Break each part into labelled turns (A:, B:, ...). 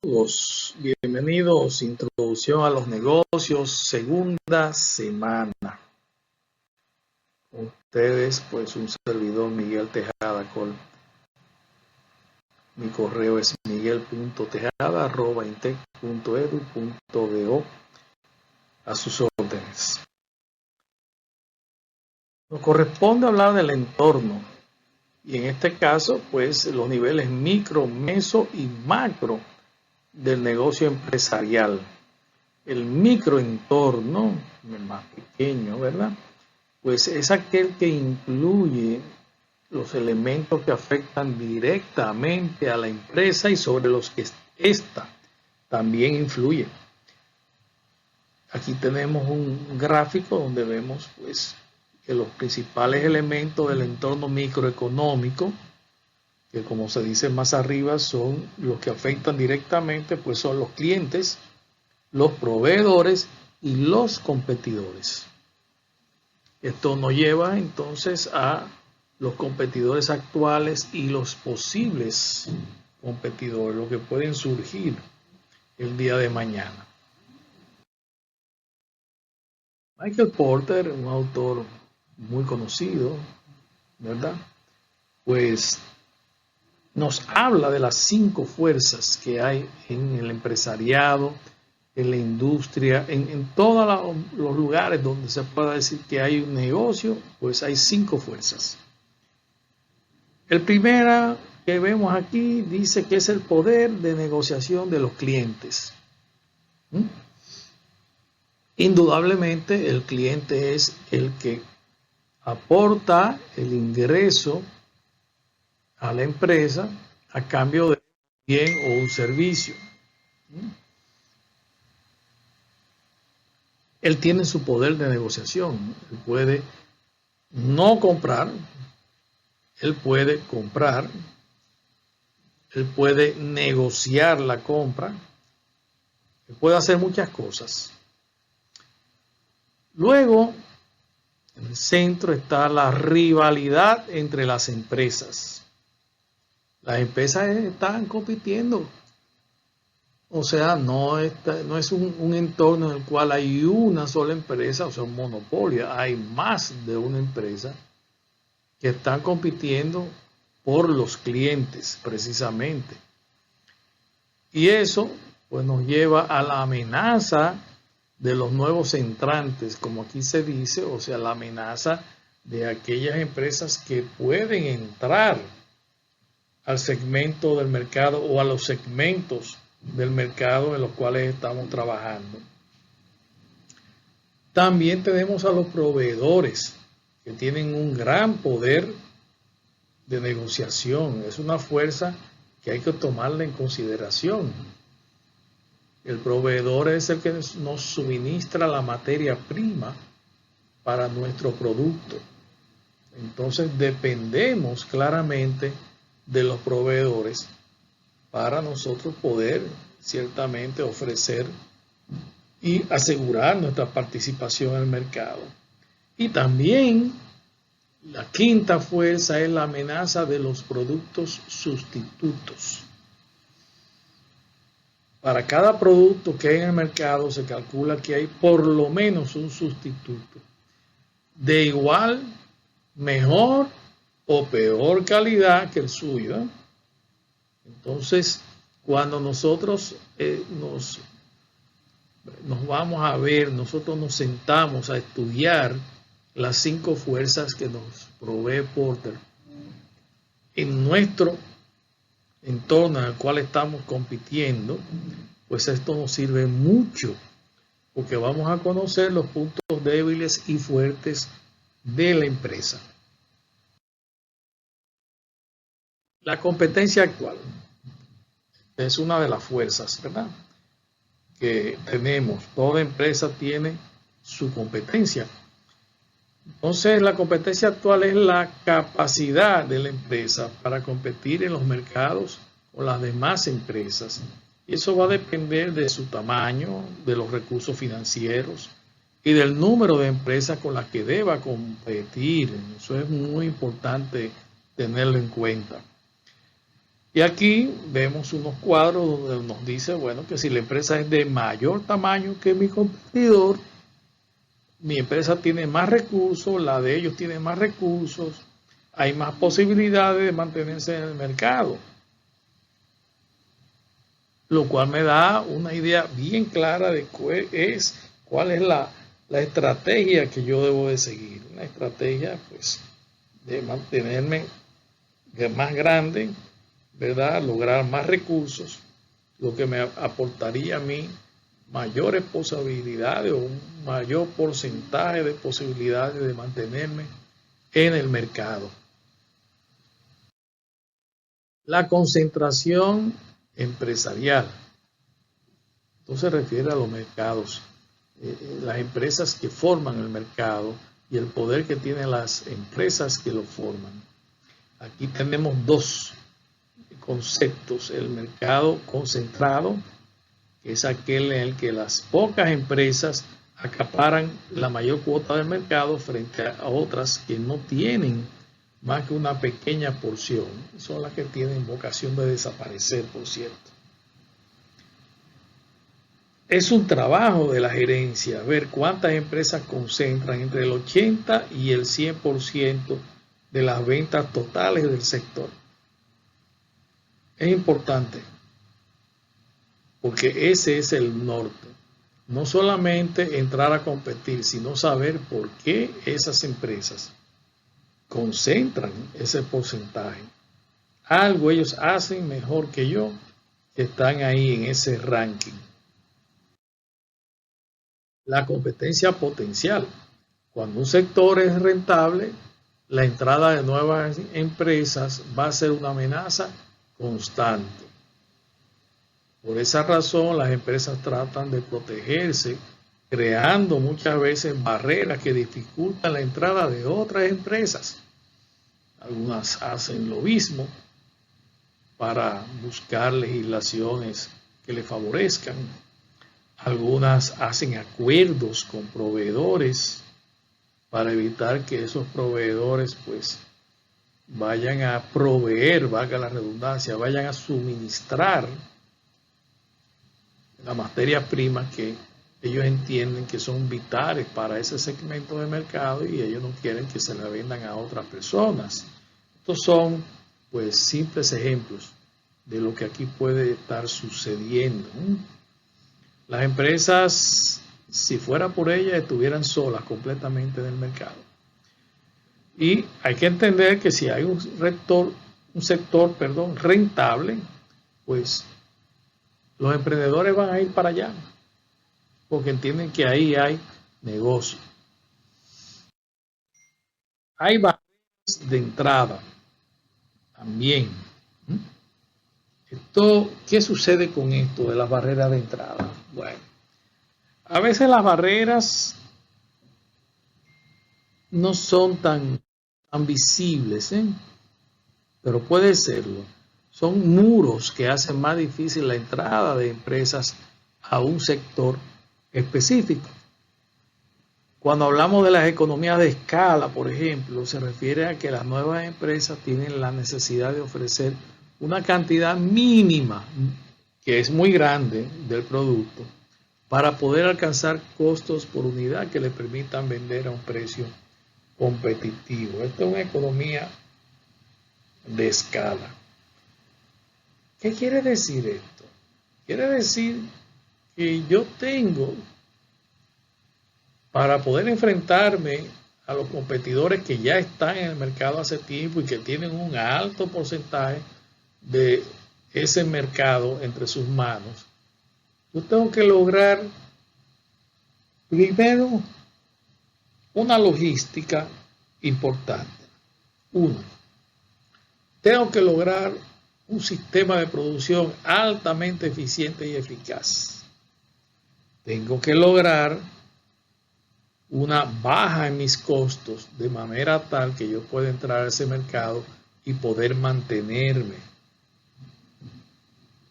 A: Saludos, bienvenidos, introducción a los negocios, segunda semana. Ustedes, pues un servidor Miguel Tejada Col. Mi correo es miguel.tejada@intec.edu.do. A sus órdenes. Nos corresponde hablar del entorno y en este caso, pues los niveles micro, meso y macro del negocio empresarial. El microentorno, el más pequeño, ¿verdad? Pues es aquel que incluye los elementos que afectan directamente a la empresa y sobre los que ésta también influye. Aquí tenemos un gráfico donde vemos pues que los principales elementos del entorno microeconómico, que como se dice más arriba, son los que afectan directamente, pues son los clientes, los proveedores y los competidores. Esto nos lleva entonces a los competidores actuales y los posibles competidores, los que pueden surgir el día de mañana. Michael Porter, un autor muy conocido, ¿verdad? Pues nos habla de las 5 fuerzas que hay en el empresariado, en la industria, en todos los lugares donde se pueda decir que hay un negocio, pues hay 5 fuerzas. El primero que vemos aquí dice que es el poder de negociación de los clientes. Indudablemente el cliente es el que aporta el ingreso a la empresa a cambio de un bien o un servicio. Él tiene su poder de negociación. Él puede no comprar, él puede comprar, él puede negociar la compra, él puede hacer muchas cosas. Luego, en el centro está la rivalidad entre las empresas. Las empresas están compitiendo. O sea, no es un entorno en el cual hay una sola empresa, o sea, un monopolio. Hay más de una empresa que están compitiendo por los clientes, precisamente. Y eso, pues, nos lleva a la amenaza de los nuevos entrantes, como aquí se dice, o sea, la amenaza de aquellas empresas que pueden entrar al segmento del mercado o a los segmentos del mercado en los cuales estamos trabajando. También tenemos a los proveedores que tienen un gran poder de negociación. Es una fuerza que hay que tomarla en consideración. El proveedor es el que nos suministra la materia prima para nuestro producto. Entonces dependemos claramente de los proveedores para nosotros poder ciertamente ofrecer y asegurar nuestra participación en el mercado. Y también la quinta fuerza es la amenaza de los productos sustitutos. Para cada producto que hay en el mercado se calcula que hay por lo menos un sustituto de igual, mejor o peor calidad que el suyo. Entonces, cuando nosotros nos vamos a ver, nosotros nos sentamos a estudiar las 5 fuerzas que nos provee Porter en nuestro entorno en el cual estamos compitiendo, pues esto nos sirve mucho, porque vamos a conocer los puntos débiles y fuertes de la empresa. La competencia actual es una de las fuerzas, ¿verdad?, que tenemos. Toda empresa tiene su competencia. Entonces, la competencia actual es la capacidad de la empresa para competir en los mercados con las demás empresas. Y eso va a depender de su tamaño, de los recursos financieros y del número de empresas con las que deba competir. Eso es muy importante tenerlo en cuenta. Y aquí vemos unos cuadros donde nos dice, bueno, que si la empresa es de mayor tamaño que mi competidor, mi empresa tiene más recursos, la de ellos tiene más recursos, hay más posibilidades de mantenerse en el mercado. Lo cual me da una idea bien clara de cuál es la estrategia que yo debo de seguir. Una estrategia, pues, de mantenerme más grande, ¿verdad? Lograr más recursos, lo que me aportaría a mí mayores posibilidades o un mayor porcentaje de posibilidades de mantenerme en el mercado. La concentración empresarial. Esto se refiere a los mercados, las empresas que forman el mercado y el poder que tienen las empresas que lo forman. Aquí tenemos dos conceptos: el mercado concentrado, que es aquel en el que las pocas empresas acaparan la mayor cuota del mercado frente a otras que no tienen más que una pequeña porción. Son las que tienen vocación de desaparecer, por cierto. Es un trabajo de la gerencia ver cuántas empresas concentran entre el 80 y el 100% de las ventas totales del sector. Es importante porque ese es el norte. No solamente entrar a competir, sino saber por qué esas empresas concentran ese porcentaje. Algo ellos hacen mejor que yo, que están ahí en ese ranking. La competencia potencial. Cuando un sector es rentable, la entrada de nuevas empresas va a ser una amenaza constante. Por esa razón, las empresas tratan de protegerse, creando muchas veces barreras que dificultan la entrada de otras empresas. Algunas hacen lo mismo para buscar legislaciones que le favorezcan. Algunas hacen acuerdos con proveedores para evitar que esos proveedores pues vayan a proveer, valga la redundancia, vayan a suministrar la materia prima que ellos entienden que son vitales para ese segmento de mercado y ellos no quieren que se la vendan a otras personas. Estos son pues simples ejemplos de lo que aquí puede estar sucediendo. Las empresas, si fuera por ellas, estuvieran solas completamente en el mercado. Y hay que entender que si hay un sector rentable, pues los emprendedores van a ir para allá, porque entienden que ahí hay negocio. Hay barreras de entrada también. ¿Qué sucede con esto de las barreras de entrada? Bueno, a veces las barreras no son tan visibles, pero puede serlo. Son muros que hacen más difícil la entrada de empresas a un sector específico. Cuando hablamos de las economías de escala, por ejemplo, se refiere a que las nuevas empresas tienen la necesidad de ofrecer una cantidad mínima, que es muy grande, del producto, para poder alcanzar costos por unidad que le permitan vender a un precio competitivo. Esta es una economía de escala. ¿Qué quiere decir esto? Quiere decir que yo tengo, para poder enfrentarme a los competidores que ya están en el mercado hace tiempo y que tienen un alto porcentaje de ese mercado entre sus manos, yo tengo que lograr primero una logística importante. Uno, tengo que lograr un sistema de producción altamente eficiente y eficaz. Tengo que lograr una baja en mis costos de manera tal que yo pueda entrar a ese mercado y poder mantenerme.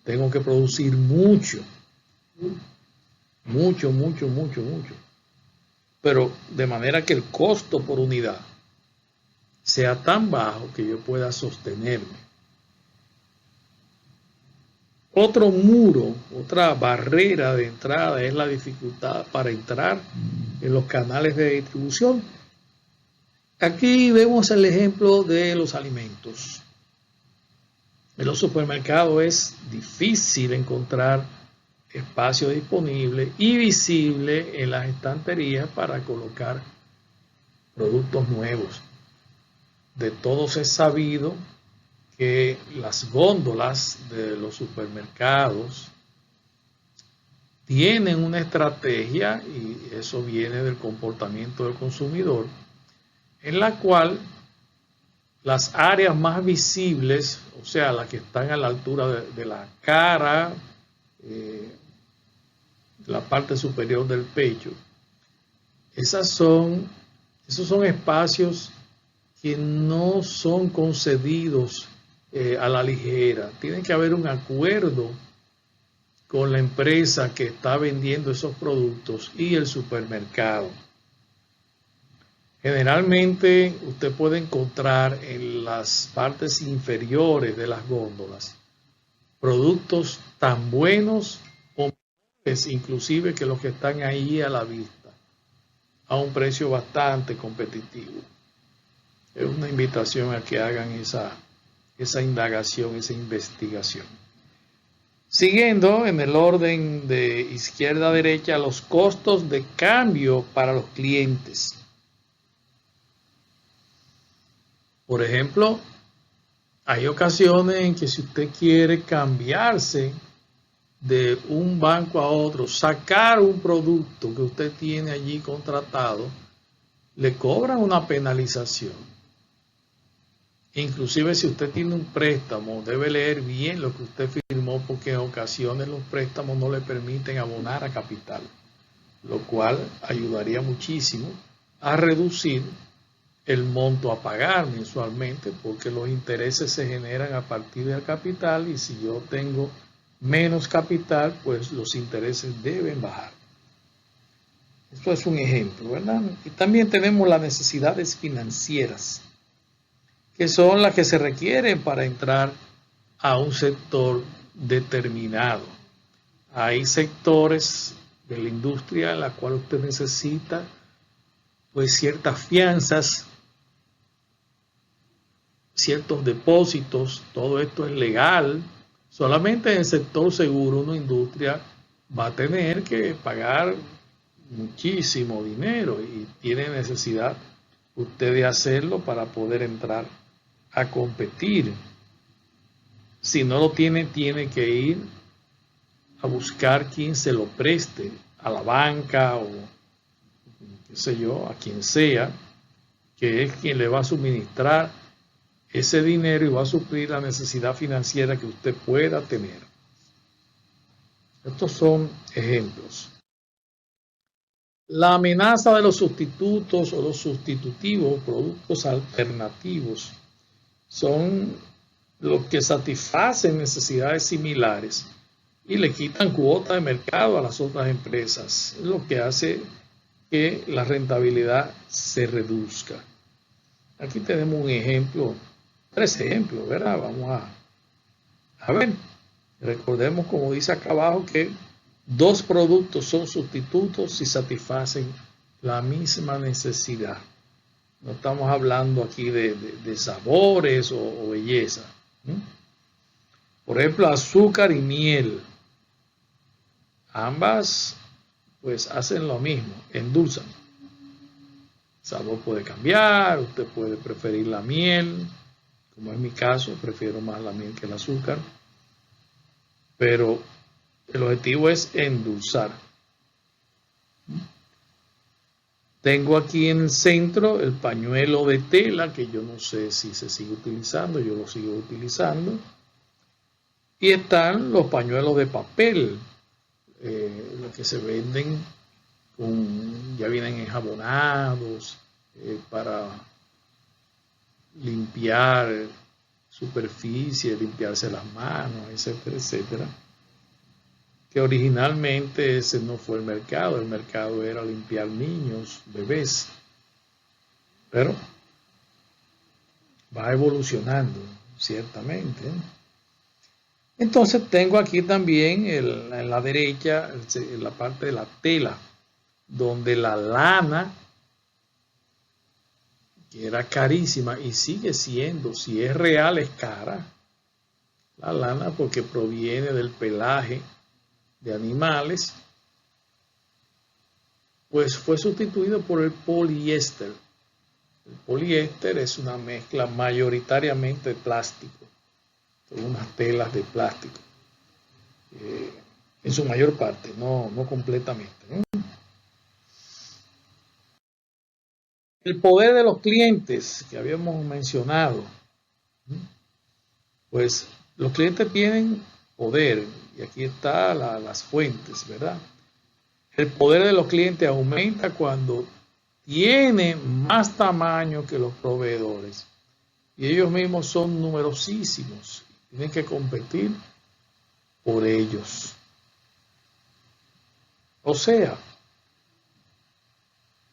A: Tengo que producir mucho. Pero de manera que el costo por unidad sea tan bajo que yo pueda sostenerme. Otro muro, otra barrera de entrada es la dificultad para entrar en los canales de distribución. Aquí vemos el ejemplo de los alimentos. En los supermercados es difícil encontrar espacio disponible y visible en las estanterías para colocar productos nuevos. De todos es sabido que las góndolas de los supermercados tienen una estrategia, y eso viene del comportamiento del consumidor, en la cual las áreas más visibles, o sea, las que están a la altura de la cara, la parte superior del pecho, esos son espacios que no son concedidos a la ligera. Tiene que haber un acuerdo con la empresa que está vendiendo esos productos y el supermercado. Generalmente usted puede encontrar en las partes inferiores de las góndolas productos tan buenos o mejores inclusive que los que están ahí a la vista, a un precio bastante competitivo. Es una invitación a que hagan esa indagación, esa investigación. Siguiendo en el orden de izquierda a derecha, los costos de cambio para los clientes. Por ejemplo, hay ocasiones en que si usted quiere cambiarse de un banco a otro, sacar un producto que usted tiene allí contratado, le cobran una penalización. Inclusive si usted tiene un préstamo, debe leer bien lo que usted firmó, porque en ocasiones los préstamos no le permiten abonar a capital, lo cual ayudaría muchísimo a reducir el monto a pagar mensualmente, porque los intereses se generan a partir del capital, y si yo tengo menos capital, pues los intereses deben bajar. Esto es un ejemplo, ¿verdad? Y también tenemos las necesidades financieras, que son las que se requieren para entrar a un sector determinado. Hay sectores de la industria en la cual usted necesita pues ciertas fianzas, ciertos depósitos, todo esto es legal. Solamente en el sector seguro una industria va a tener que pagar muchísimo dinero y tiene necesidad usted de hacerlo para poder entrar a competir. Si no lo tiene, tiene que ir a buscar quien se lo preste, a la banca o qué sé yo, a quien sea, que es quien le va a suministrar ese dinero y va a suplir la necesidad financiera que usted pueda tener. Estos son ejemplos. La amenaza de los sustitutos o los sustitutivos, productos alternativos, son los que satisfacen necesidades similares y le quitan cuota de mercado a las otras empresas, es lo que hace que la rentabilidad se reduzca. Aquí tenemos un ejemplo, 3 ejemplos, ¿verdad? Vamos a ver. Recordemos, como dice acá abajo, que 2 productos son sustitutos si satisfacen la misma necesidad. No estamos hablando aquí de sabores o belleza. Por ejemplo, azúcar y miel. Ambas pues hacen lo mismo, endulzan. El sabor puede cambiar, usted puede preferir la miel, como es mi caso, prefiero más la miel que el azúcar. Pero el objetivo es endulzar. Tengo aquí en el centro el pañuelo de tela, que yo no sé si se sigue utilizando, yo lo sigo utilizando. Y están los pañuelos de papel, los que se venden, ya vienen enjabonados para limpiar superficie, limpiarse las manos, etcétera, etcétera. Que originalmente ese no fue el mercado era limpiar niños, bebés, pero va evolucionando, ciertamente. Entonces tengo aquí también en la derecha, en la parte de la tela, donde la lana, que era carísima y sigue siendo, si es real es cara, la lana porque proviene del pelaje de animales, pues fue sustituido por el poliéster. El poliéster es una mezcla mayoritariamente de plástico, son unas telas de plástico, en su mayor parte, no completamente, ¿no? El poder de los clientes que habíamos mencionado, pues los clientes tienen poder, y aquí están las fuentes, ¿verdad? El poder de los clientes aumenta cuando tienen más tamaño que los proveedores y ellos mismos son numerosísimos, tienen que competir por ellos. O sea,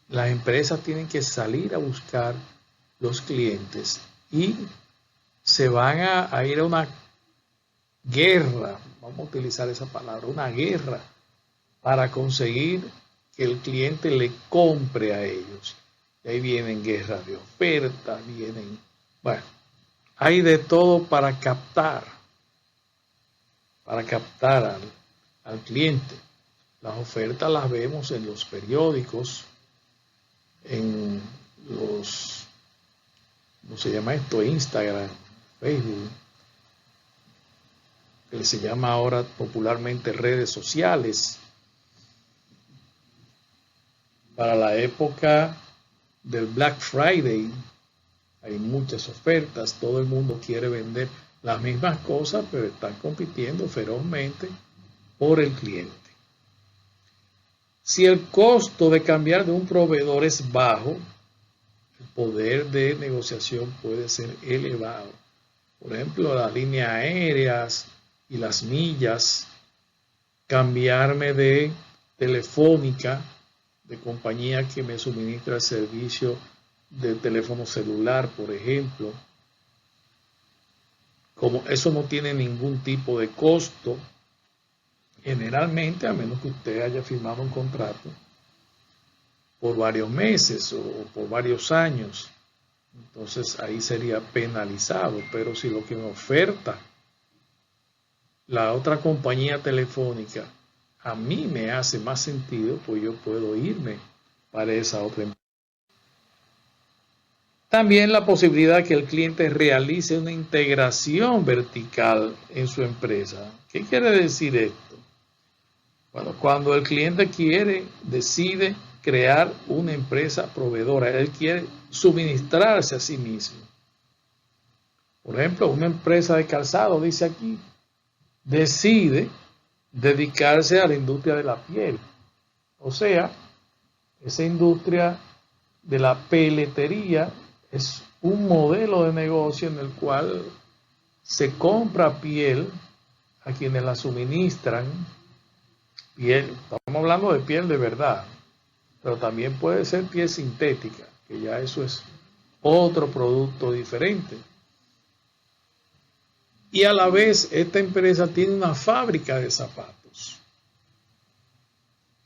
A: las empresas tienen que salir a buscar los clientes y se van a ir a una guerra, vamos a utilizar esa palabra, una guerra para conseguir que el cliente le compre a ellos. Y ahí vienen guerras de oferta, bueno, hay de todo para captar al cliente. Las ofertas las vemos en los periódicos, en los, ¿cómo se llama esto? Instagram, Facebook, que se llama ahora popularmente redes sociales. Para la época del Black Friday hay muchas ofertas, todo el mundo quiere vender las mismas cosas, pero están compitiendo ferozmente por el cliente. Si el costo de cambiar de un proveedor es bajo, el poder de negociación puede ser elevado. Por ejemplo, las líneas aéreas y las millas, cambiarme de Telefónica, de compañía que me suministra el servicio de teléfono celular, por ejemplo. Como eso no tiene ningún tipo de costo, generalmente, a menos que usted haya firmado un contrato por varios meses o por varios años, entonces ahí sería penalizado. Pero si lo que me oferta la otra compañía telefónica a mí me hace más sentido, pues yo puedo irme para esa otra empresa. También la posibilidad que el cliente realice una integración vertical en su empresa. ¿Qué quiere decir esto? Bueno, cuando el cliente decide crear una empresa proveedora, él quiere suministrarse a sí mismo. Por ejemplo, una empresa de calzado, dice aquí, decide dedicarse a la industria de la piel. O sea, esa industria de la peletería es un modelo de negocio en el cual se compra piel a quienes la suministran. Piel, estamos hablando de piel de verdad, pero también puede ser piel sintética, que ya eso es otro producto diferente. Y a la vez esta empresa tiene una fábrica de zapatos.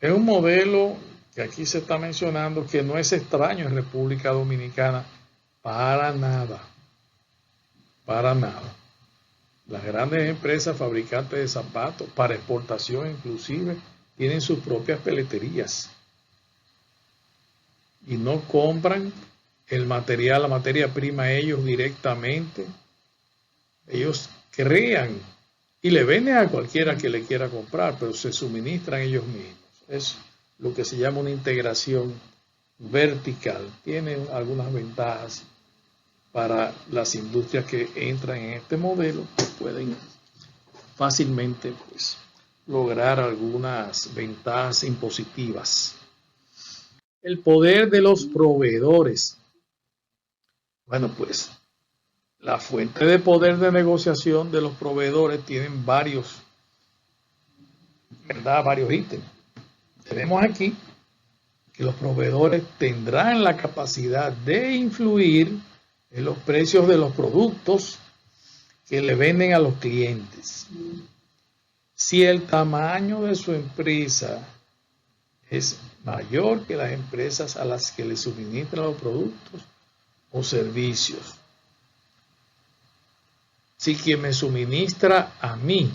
A: Es un modelo que aquí se está mencionando que no es extraño en República Dominicana para nada. Para nada. Las grandes empresas fabricantes de zapatos, para exportación inclusive, tienen sus propias peleterías. Y no compran el material, la materia prima ellos directamente. Ellos crean y le venden a cualquiera que le quiera comprar, pero se suministran ellos mismos. Es lo que se llama una integración vertical. Tiene algunas ventajas para las industrias que entran en este modelo, que pueden fácilmente pues, lograr algunas ventajas impositivas. El poder de los proveedores. Bueno, pues la fuente de poder de negociación de los proveedores tienen varios ítems. Tenemos aquí que los proveedores tendrán la capacidad de influir en los precios de los productos que le venden a los clientes. Si el tamaño de su empresa es mayor que las empresas a las que le suministran los productos o servicios. Si quien me suministra a mí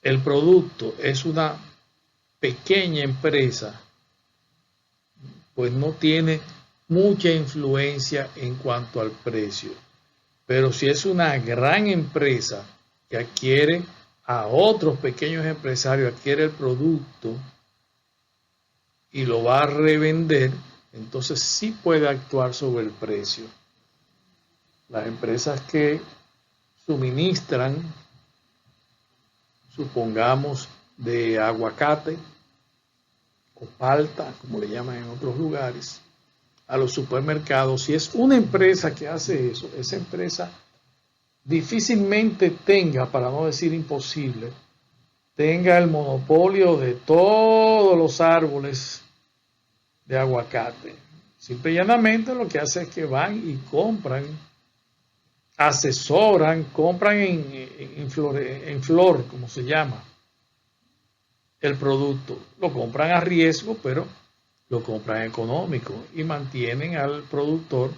A: el producto es una pequeña empresa, pues no tiene mucha influencia en cuanto al precio. Pero si es una gran empresa que adquiere a otros pequeños empresarios, adquiere el producto y lo va a revender, entonces sí puede actuar sobre el precio. Las empresas que suministran, supongamos, de aguacate o palta, como le llaman en otros lugares, a los supermercados, si es una empresa que hace eso, esa empresa difícilmente tenga, para no decir imposible, tenga el monopolio de todos los árboles de aguacate. Simple y llanamente lo que hace es que van y compran, asesoran, compran en flor, como se llama, el producto. Lo compran a riesgo, pero lo compran económico y mantienen al productor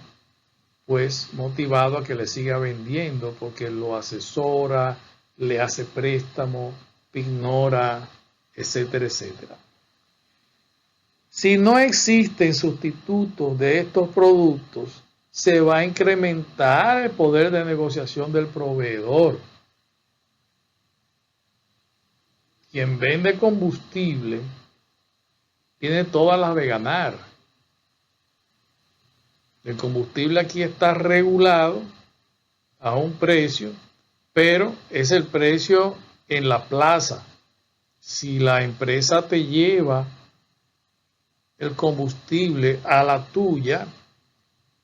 A: pues motivado a que le siga vendiendo porque lo asesora, le hace préstamo, ignora, etcétera, etcétera. Si no existen sustitutos de estos productos, se va a incrementar el poder de negociación del proveedor. Quien vende combustible tiene todas las de ganar. El combustible aquí está regulado a un precio, pero es el precio en la plaza. Si la empresa te lleva el combustible a la tuya,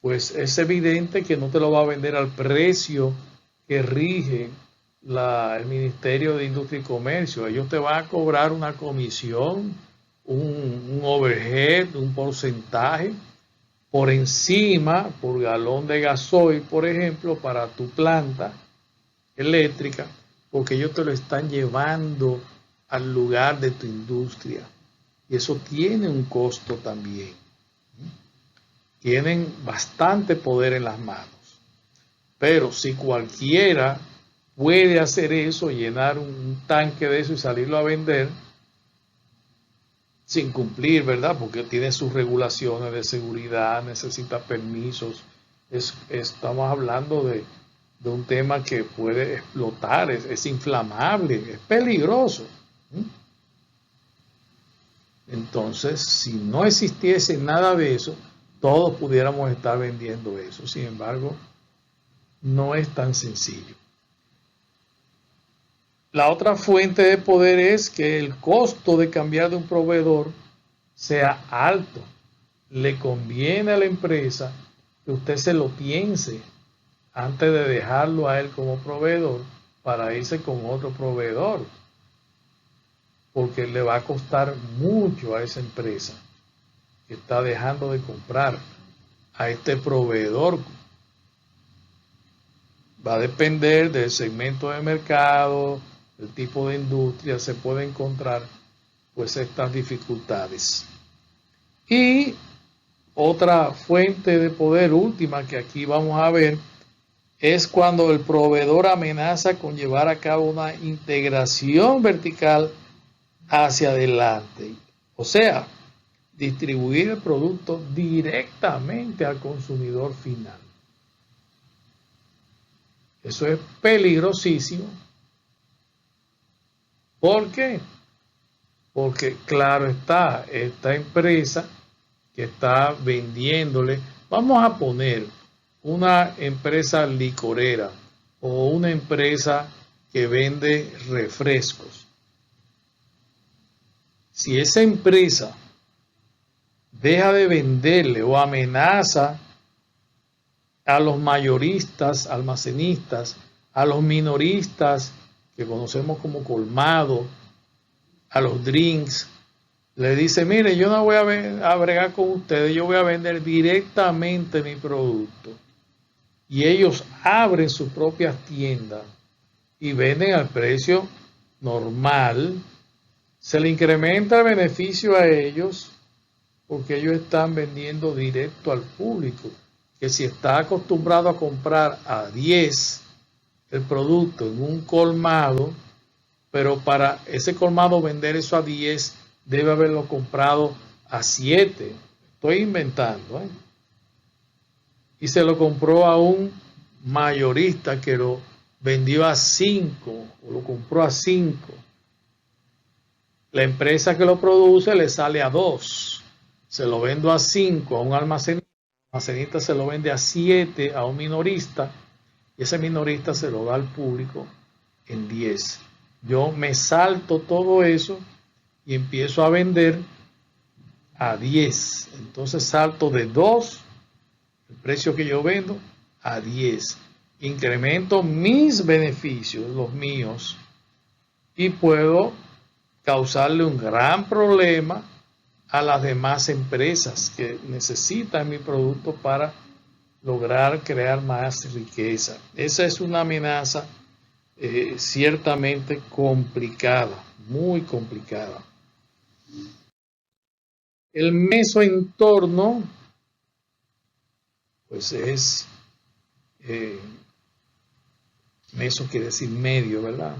A: pues es evidente que no te lo va a vender al precio que rige el Ministerio de Industria y Comercio. Ellos te van a cobrar una comisión, un overhead, un porcentaje por encima, por galón de gasoil, por ejemplo, para tu planta eléctrica, porque ellos te lo están llevando al lugar de tu industria. Y eso tiene un costo también. Tienen bastante poder en las manos. Pero si cualquiera puede hacer eso, llenar un tanque de eso y salirlo a vender, sin cumplir, ¿verdad? Porque tiene sus regulaciones de seguridad, necesita permisos. Estamos hablando de un tema que puede explotar, es inflamable, es peligroso. Entonces, si no existiese nada de eso, todos pudiéramos estar vendiendo eso. Sin embargo, no es tan sencillo. La otra fuente de poder es que el costo de cambiar de un proveedor sea alto. Le conviene a la empresa que usted se lo piense antes de dejarlo a él como proveedor para irse con otro proveedor. Porque le va a costar mucho a esa empresa que está dejando de comprar a este proveedor. Va a depender del segmento de mercado, el tipo de industria, se puede encontrar pues estas dificultades. Y otra fuente de poder última que aquí vamos a ver es cuando el proveedor amenaza con llevar a cabo una integración vertical hacia adelante. O sea, distribuir el producto directamente al consumidor final. Eso es peligrosísimo. ¿Por qué? Porque claro está, esta empresa que está vendiéndole, vamos a poner una empresa licorera o una empresa que vende refrescos. Si esa empresa deja de venderle o amenaza a los mayoristas, almacenistas, a los minoristas que conocemos como colmado, a los drinks, le dice, mire, yo no voy a bregar con ustedes, yo voy a vender directamente mi producto. y ellos abren sus propias tiendas y venden al precio normal, se le incrementa el beneficio a ellos porque ellos están vendiendo directo al público, que si está acostumbrado a comprar a 10 el producto en un colmado, pero para ese colmado vender eso a 10 debe haberlo comprado a 7. Estoy inventando, ¿eh? Y se lo compró a un mayorista que lo vendió a 5 o lo compró a 5. La empresa que lo produce le sale a 2. Se lo vendo a 5 a un almacenista. El almacenista se lo vende a 7 a un minorista. Y ese minorista se lo da al público en 10. Yo me salto todo eso y empiezo a vender a 10. Entonces salto de 2, el precio que yo vendo, a 10. Incremento mis beneficios, los míos, y puedo causarle un gran problema a las demás empresas que necesitan mi producto para lograr crear más riqueza. Esa es una amenaza ciertamente complicada, muy complicada. El mesoentorno, pues es, meso quiere decir medio, ¿verdad?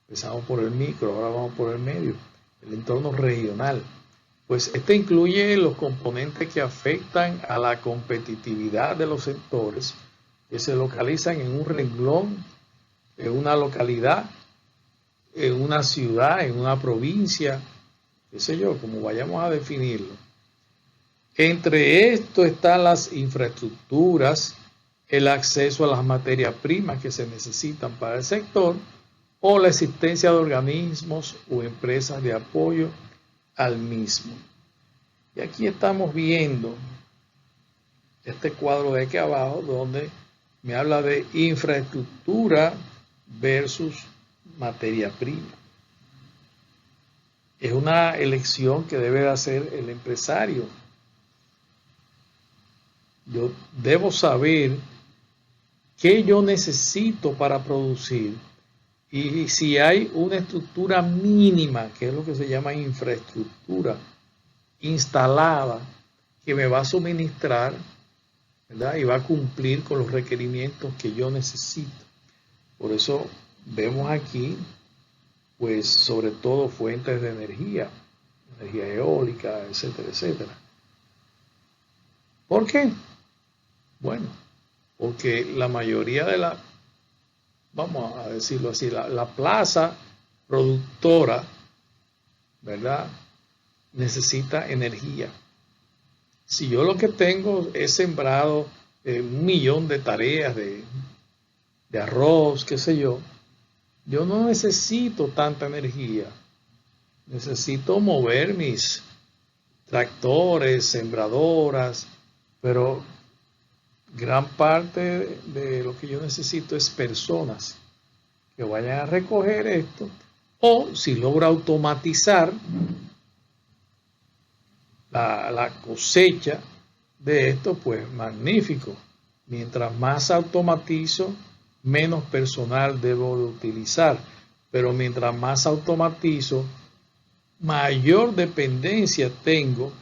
A: Empezamos por el micro, ahora vamos por el medio, el entorno regional. Pues este incluye los componentes que afectan a la competitividad de los sectores que se localizan en un renglón, en una localidad, en una ciudad, en una provincia, qué sé yo, como vayamos a definirlo. Entre esto están las infraestructuras, el acceso a las materias primas que se necesitan para el sector o la existencia de organismos o empresas de apoyo al mismo. Y aquí estamos viendo este cuadro de aquí abajo donde me habla de infraestructura versus materia prima. Es una elección que debe hacer el empresario. Yo debo saber qué yo necesito para producir y si hay una estructura mínima, que es lo que se llama infraestructura, instalada, que me va a suministrar, ¿verdad? Y va a cumplir con los requerimientos que yo necesito. Por eso vemos aquí, pues sobre todo fuentes de energía eólica, etcétera, etcétera. ¿Por qué? Bueno, porque la mayoría de la, vamos a decirlo así, la plaza productora, ¿verdad?, necesita energía. Si yo lo que tengo es sembrado 1.000.000 de tareas de arroz, qué sé yo, yo no necesito tanta energía. Necesito mover mis tractores, sembradoras, pero gran parte de lo que yo necesito es personas que vayan a recoger esto, o si logro automatizar la cosecha de esto, pues magnífico. Mientras más automatizo, menos personal debo de utilizar, pero mientras más automatizo, mayor dependencia tengo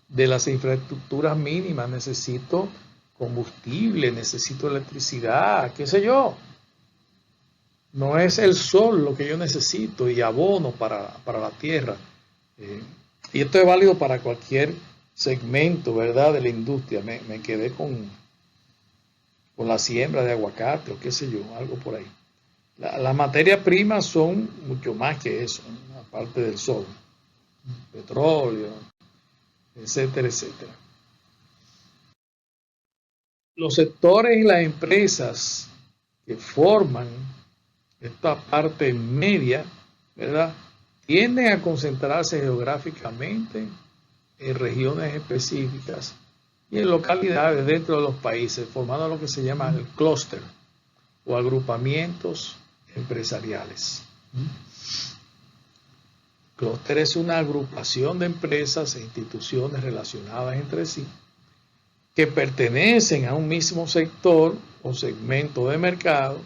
A: de las infraestructuras mínimas. Necesito combustible, necesito electricidad, qué sé yo. No es el sol lo que yo necesito y abono para la tierra. Y esto es válido para cualquier segmento, ¿verdad?, de la industria. Me quedé con la siembra de aguacate o qué sé yo, algo por ahí. Las materias primas son mucho más que eso, ¿no?, aparte del sol. Petróleo, etcétera, etcétera. Los sectores y las empresas que forman esta parte media, ¿verdad?, tienden a concentrarse geográficamente en regiones específicas y en localidades dentro de los países, formando lo que se llama el clúster o agrupamientos empresariales. Clúster es una agrupación de empresas e instituciones relacionadas entre sí que pertenecen a un mismo sector o segmento de mercado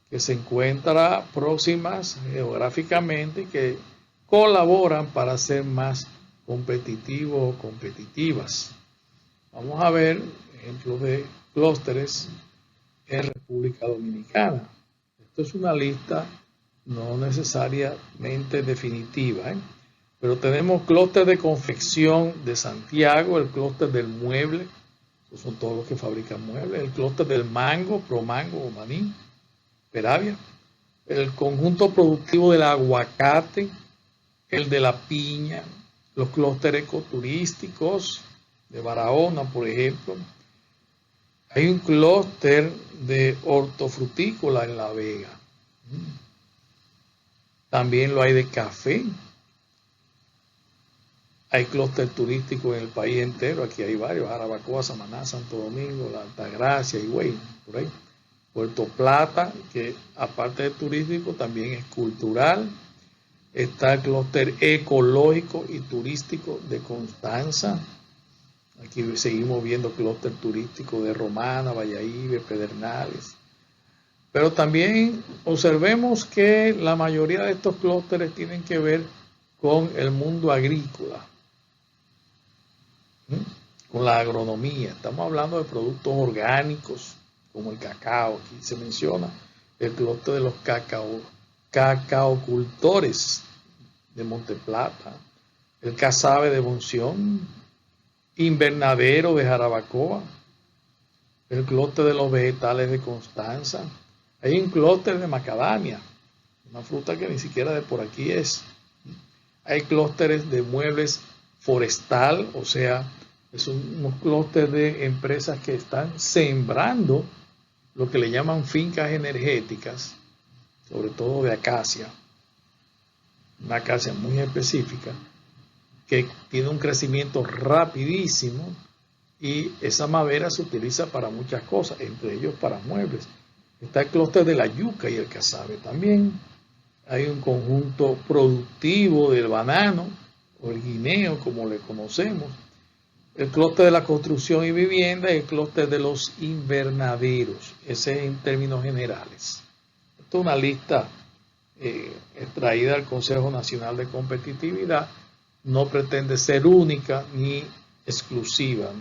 A: que se encuentra próximas geográficamente y que colaboran para ser más competitivos o competitivas. Vamos a ver ejemplos de clústeres en República Dominicana. Esto es una lista no necesariamente definitiva, pero tenemos clúster de confección de Santiago, el clúster del mueble, esos son todos los que fabrican muebles, el clúster del mango, Promango o Maní, Peravia, el conjunto productivo del aguacate, el de la piña, los clústeres ecoturísticos de Barahona, por ejemplo. Hay un clúster de hortofrutícola en La Vega. También lo hay de café. Hay clúster turístico en el país entero. Aquí hay varios: Jarabacoa, Samaná, Santo Domingo, La Altagracia, Higüey, por ahí. Puerto Plata, que aparte de turístico también es cultural. Está el clúster ecológico y turístico de Constanza. Aquí seguimos viendo clúster turístico de Romana, Valladolid, Pedernales. Pero también observemos que la mayoría de estos clústeres tienen que ver con el mundo agrícola, con la agronomía. Estamos hablando de productos orgánicos como el cacao. Aquí se menciona el clúster de los cacaocultores de Monteplata, el casabe de Monción, invernadero de Jarabacoa, el clúster de los vegetales de Constanza. Hay un clúster de macadamia, una fruta que ni siquiera de por aquí es. Hay clústeres de muebles forestal, o sea, son unos clústeres de empresas que están sembrando lo que le llaman fincas energéticas, sobre todo de acacia, una acacia muy específica, que tiene un crecimiento rapidísimo y esa madera se utiliza para muchas cosas, entre ellos para muebles. Está el clúster de la yuca y el casabe también. Hay un conjunto productivo del banano o el guineo, como le conocemos. El clúster de la construcción y vivienda y el clúster de los invernaderos. Ese es en términos generales. Esta es una lista extraída del Consejo Nacional de Competitividad. No pretende ser única ni exclusiva.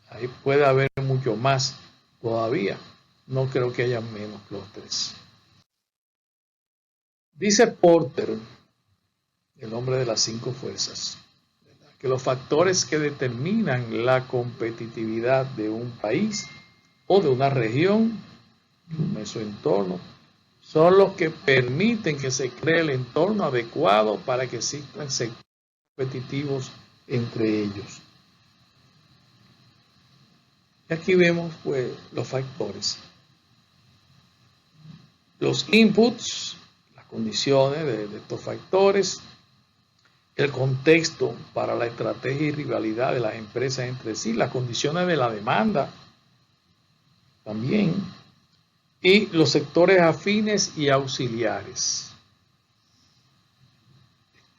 A: Ahí puede haber mucho más todavía. No creo que haya menos clústeres. Dice Porter, el hombre de las 5 fuerzas, que los factores que determinan la competitividad de un país o de una región, un mesoentorno, son los que permiten que se cree el entorno adecuado para que existan sectores competitivos entre ellos. Y aquí vemos pues los factores. Los inputs, las condiciones de estos factores, el contexto para la estrategia y rivalidad de las empresas entre sí, las condiciones de la demanda también, y los sectores afines y auxiliares.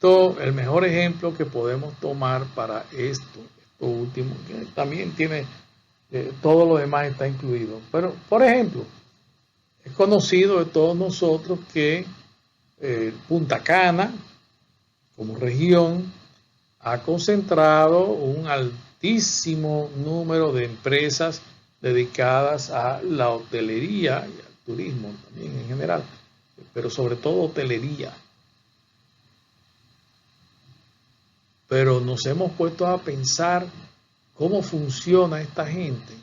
A: El mejor ejemplo que podemos tomar para esto último, que también tiene, todo lo demás está incluido, pero por ejemplo, es conocido de todos nosotros que Punta Cana, como región, ha concentrado un altísimo número de empresas dedicadas a la hotelería y al turismo también en general, pero sobre todo hotelería. Pero nos hemos puesto a pensar cómo funciona esta gente.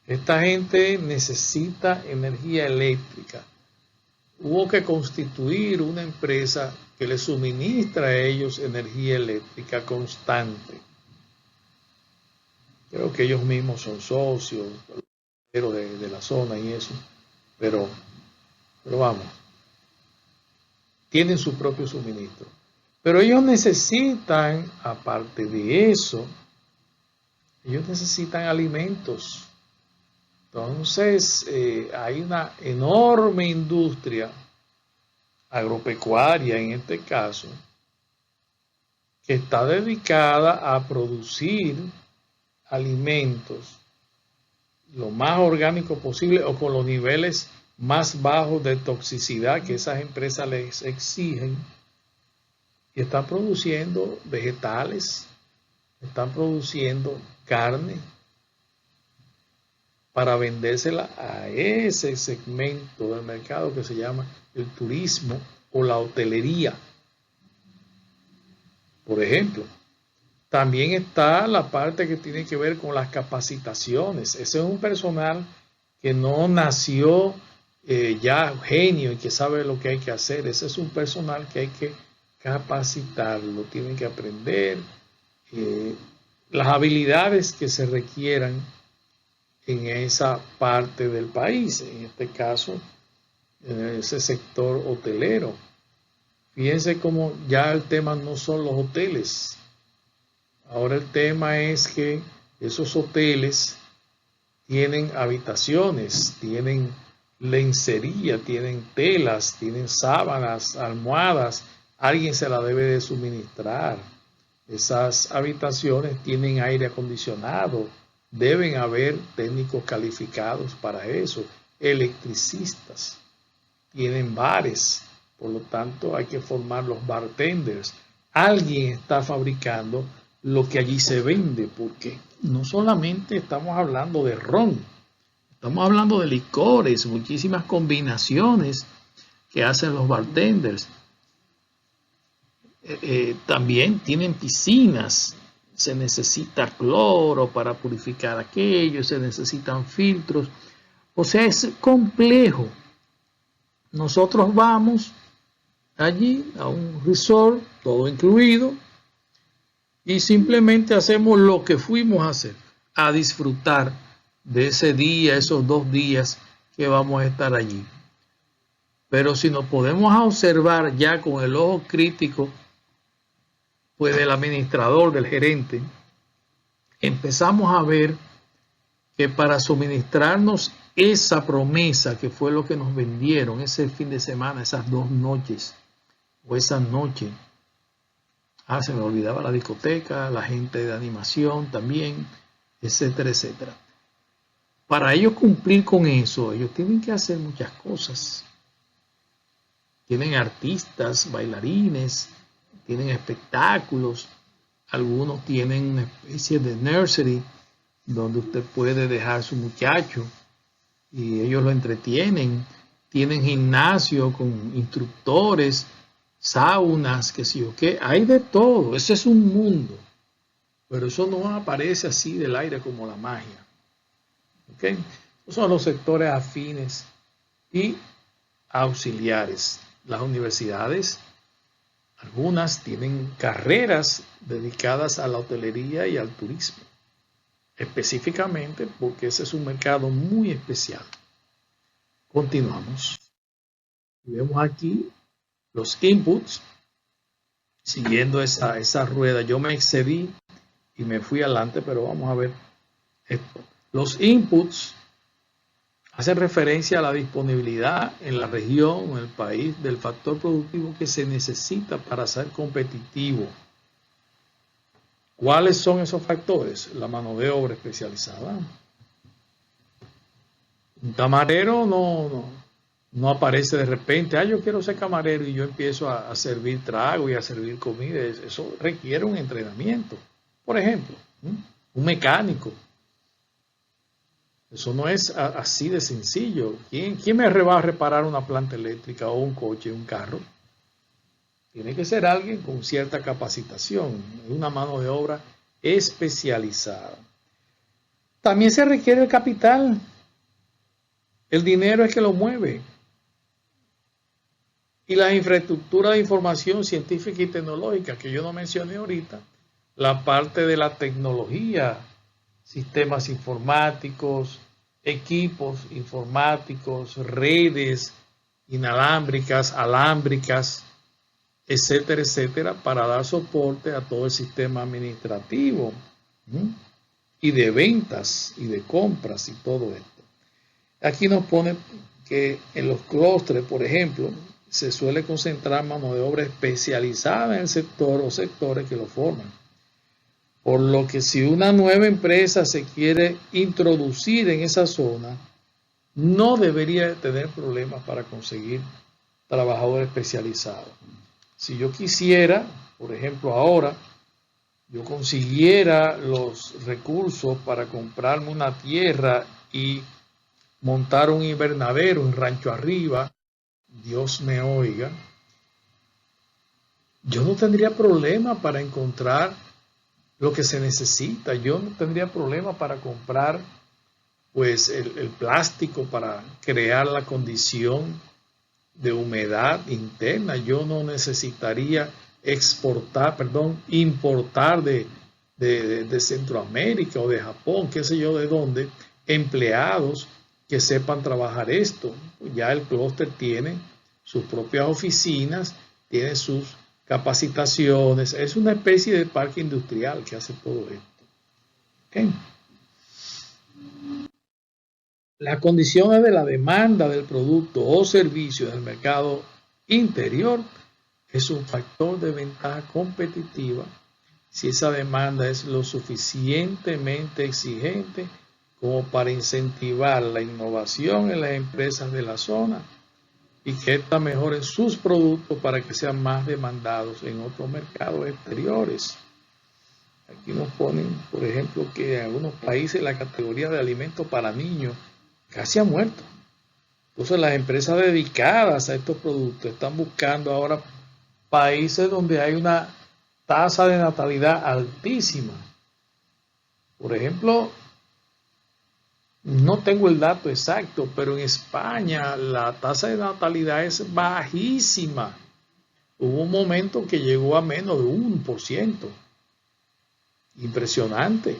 A: Esta gente necesita energía eléctrica. Hubo que constituir una empresa que les suministra a ellos energía eléctrica constante. Creo que ellos mismos son socios de la zona y eso, pero vamos, tienen su propio suministro. Pero ellos necesitan, aparte de eso, ellos necesitan alimentos. Entonces, hay una enorme industria agropecuaria en este caso, que está dedicada a producir alimentos lo más orgánico posible o con los niveles más bajos de toxicidad que esas empresas les exigen, y están produciendo vegetales, están produciendo carne para vendérsela a ese segmento del mercado que se llama el turismo o la hotelería, por ejemplo. También está la parte que tiene que ver con las capacitaciones. Ese es un personal que no nació ya genio y que sabe lo que hay que hacer. Ese es un personal que hay que capacitarlo, tienen que aprender las habilidades que se requieran en esa parte del país, en este caso, en ese sector hotelero. Fíjense cómo ya el tema no son los hoteles. Ahora el tema es que esos hoteles tienen habitaciones, tienen lencería, tienen telas, tienen sábanas, almohadas. Alguien se la debe de suministrar. Esas habitaciones tienen aire acondicionado. Deben haber técnicos calificados para eso, electricistas. Tienen bares, por lo tanto hay que formar los bartenders. Alguien está fabricando lo que allí se vende, porque no solamente estamos hablando de ron, estamos hablando de licores, muchísimas combinaciones que hacen los bartenders. También tienen piscinas, se necesita cloro para purificar aquello, se necesitan filtros, o sea, es complejo. Nosotros vamos allí a un resort, todo incluido, y simplemente hacemos lo que fuimos a hacer, a disfrutar de ese día, esos 2 días que vamos a estar allí. Pero si nos podemos observar ya con el ojo crítico, pues del administrador, del gerente, empezamos a ver que para suministrarnos esa promesa que fue lo que nos vendieron ese fin de semana, esas 2 noches o esa noche, se me olvidaba la discoteca, la gente de animación también, etcétera, etcétera. Para ellos cumplir con eso, ellos tienen que hacer muchas cosas. Tienen artistas, bailarines, tienen espectáculos, algunos tienen una especie de nursery donde usted puede dejar su muchacho y ellos lo entretienen. Tienen gimnasio con instructores, saunas, qué sé yo qué, hay de todo. Ese es un mundo, pero eso no aparece así del aire como la magia. ¿Okay? Esos son los sectores afines y auxiliares. Las universidades, algunas tienen carreras dedicadas a la hotelería y al turismo, específicamente porque ese es un mercado muy especial. Continuamos. Vemos aquí los inputs, siguiendo esa rueda. Yo me excedí y me fui adelante, pero vamos a ver esto. Los inputs hacen referencia a la disponibilidad en la región o en el país del factor productivo que se necesita para ser competitivo. ¿Cuáles son esos factores? La mano de obra especializada. Un camarero no aparece de repente, yo quiero ser camarero y yo empiezo a servir trago y a servir comida. Eso requiere un entrenamiento. Por ejemplo, un mecánico. Eso no es así de sencillo. ¿Quién me va a reparar una planta eléctrica o un coche, un carro? Tiene que ser alguien con cierta capacitación, una mano de obra especializada. También se requiere el capital. El dinero es que lo mueve. Y la infraestructura de información científica y tecnológica, que yo no mencioné ahorita, la parte de la tecnología, sistemas informáticos, equipos informáticos, redes inalámbricas, alámbricas, etcétera, etcétera, para dar soporte a todo el sistema administrativo y de ventas y de compras y todo esto. Aquí nos pone que en los clústeres, por ejemplo, se suele concentrar mano de obra especializada en el sector o sectores que lo forman. Por lo que si una nueva empresa se quiere introducir en esa zona, no debería tener problemas para conseguir trabajadores especializados. Si yo quisiera, por ejemplo ahora, yo consiguiera los recursos para comprarme una tierra y montar un invernadero en Rancho Arriba, Dios me oiga, yo no tendría problema para encontrar lo que se necesita. Yo no tendría problema para comprar pues el plástico para crear la condición de humedad interna. Yo no necesitaría importar de Centroamérica o de Japón, qué sé yo de dónde, empleados que sepan trabajar esto. Ya el clúster tiene sus propias oficinas, tiene sus capacitaciones, es una especie de parque industrial que hace todo esto. ¿Okay? Las condiciones de la demanda del producto o servicio del mercado interior es un factor de ventaja competitiva si esa demanda es lo suficientemente exigente como para incentivar la innovación en las empresas de la zona y que éstas mejoren sus productos para que sean más demandados en otros mercados exteriores. Aquí nos ponen, por ejemplo, que en algunos países la categoría de alimentos para niños casi ha muerto. Entonces las empresas dedicadas a estos productos están buscando ahora países donde hay una tasa de natalidad altísima. Por ejemplo, no tengo el dato exacto, pero en España la tasa de natalidad es bajísima. Hubo un momento que llegó a menos de 1%. Impresionante.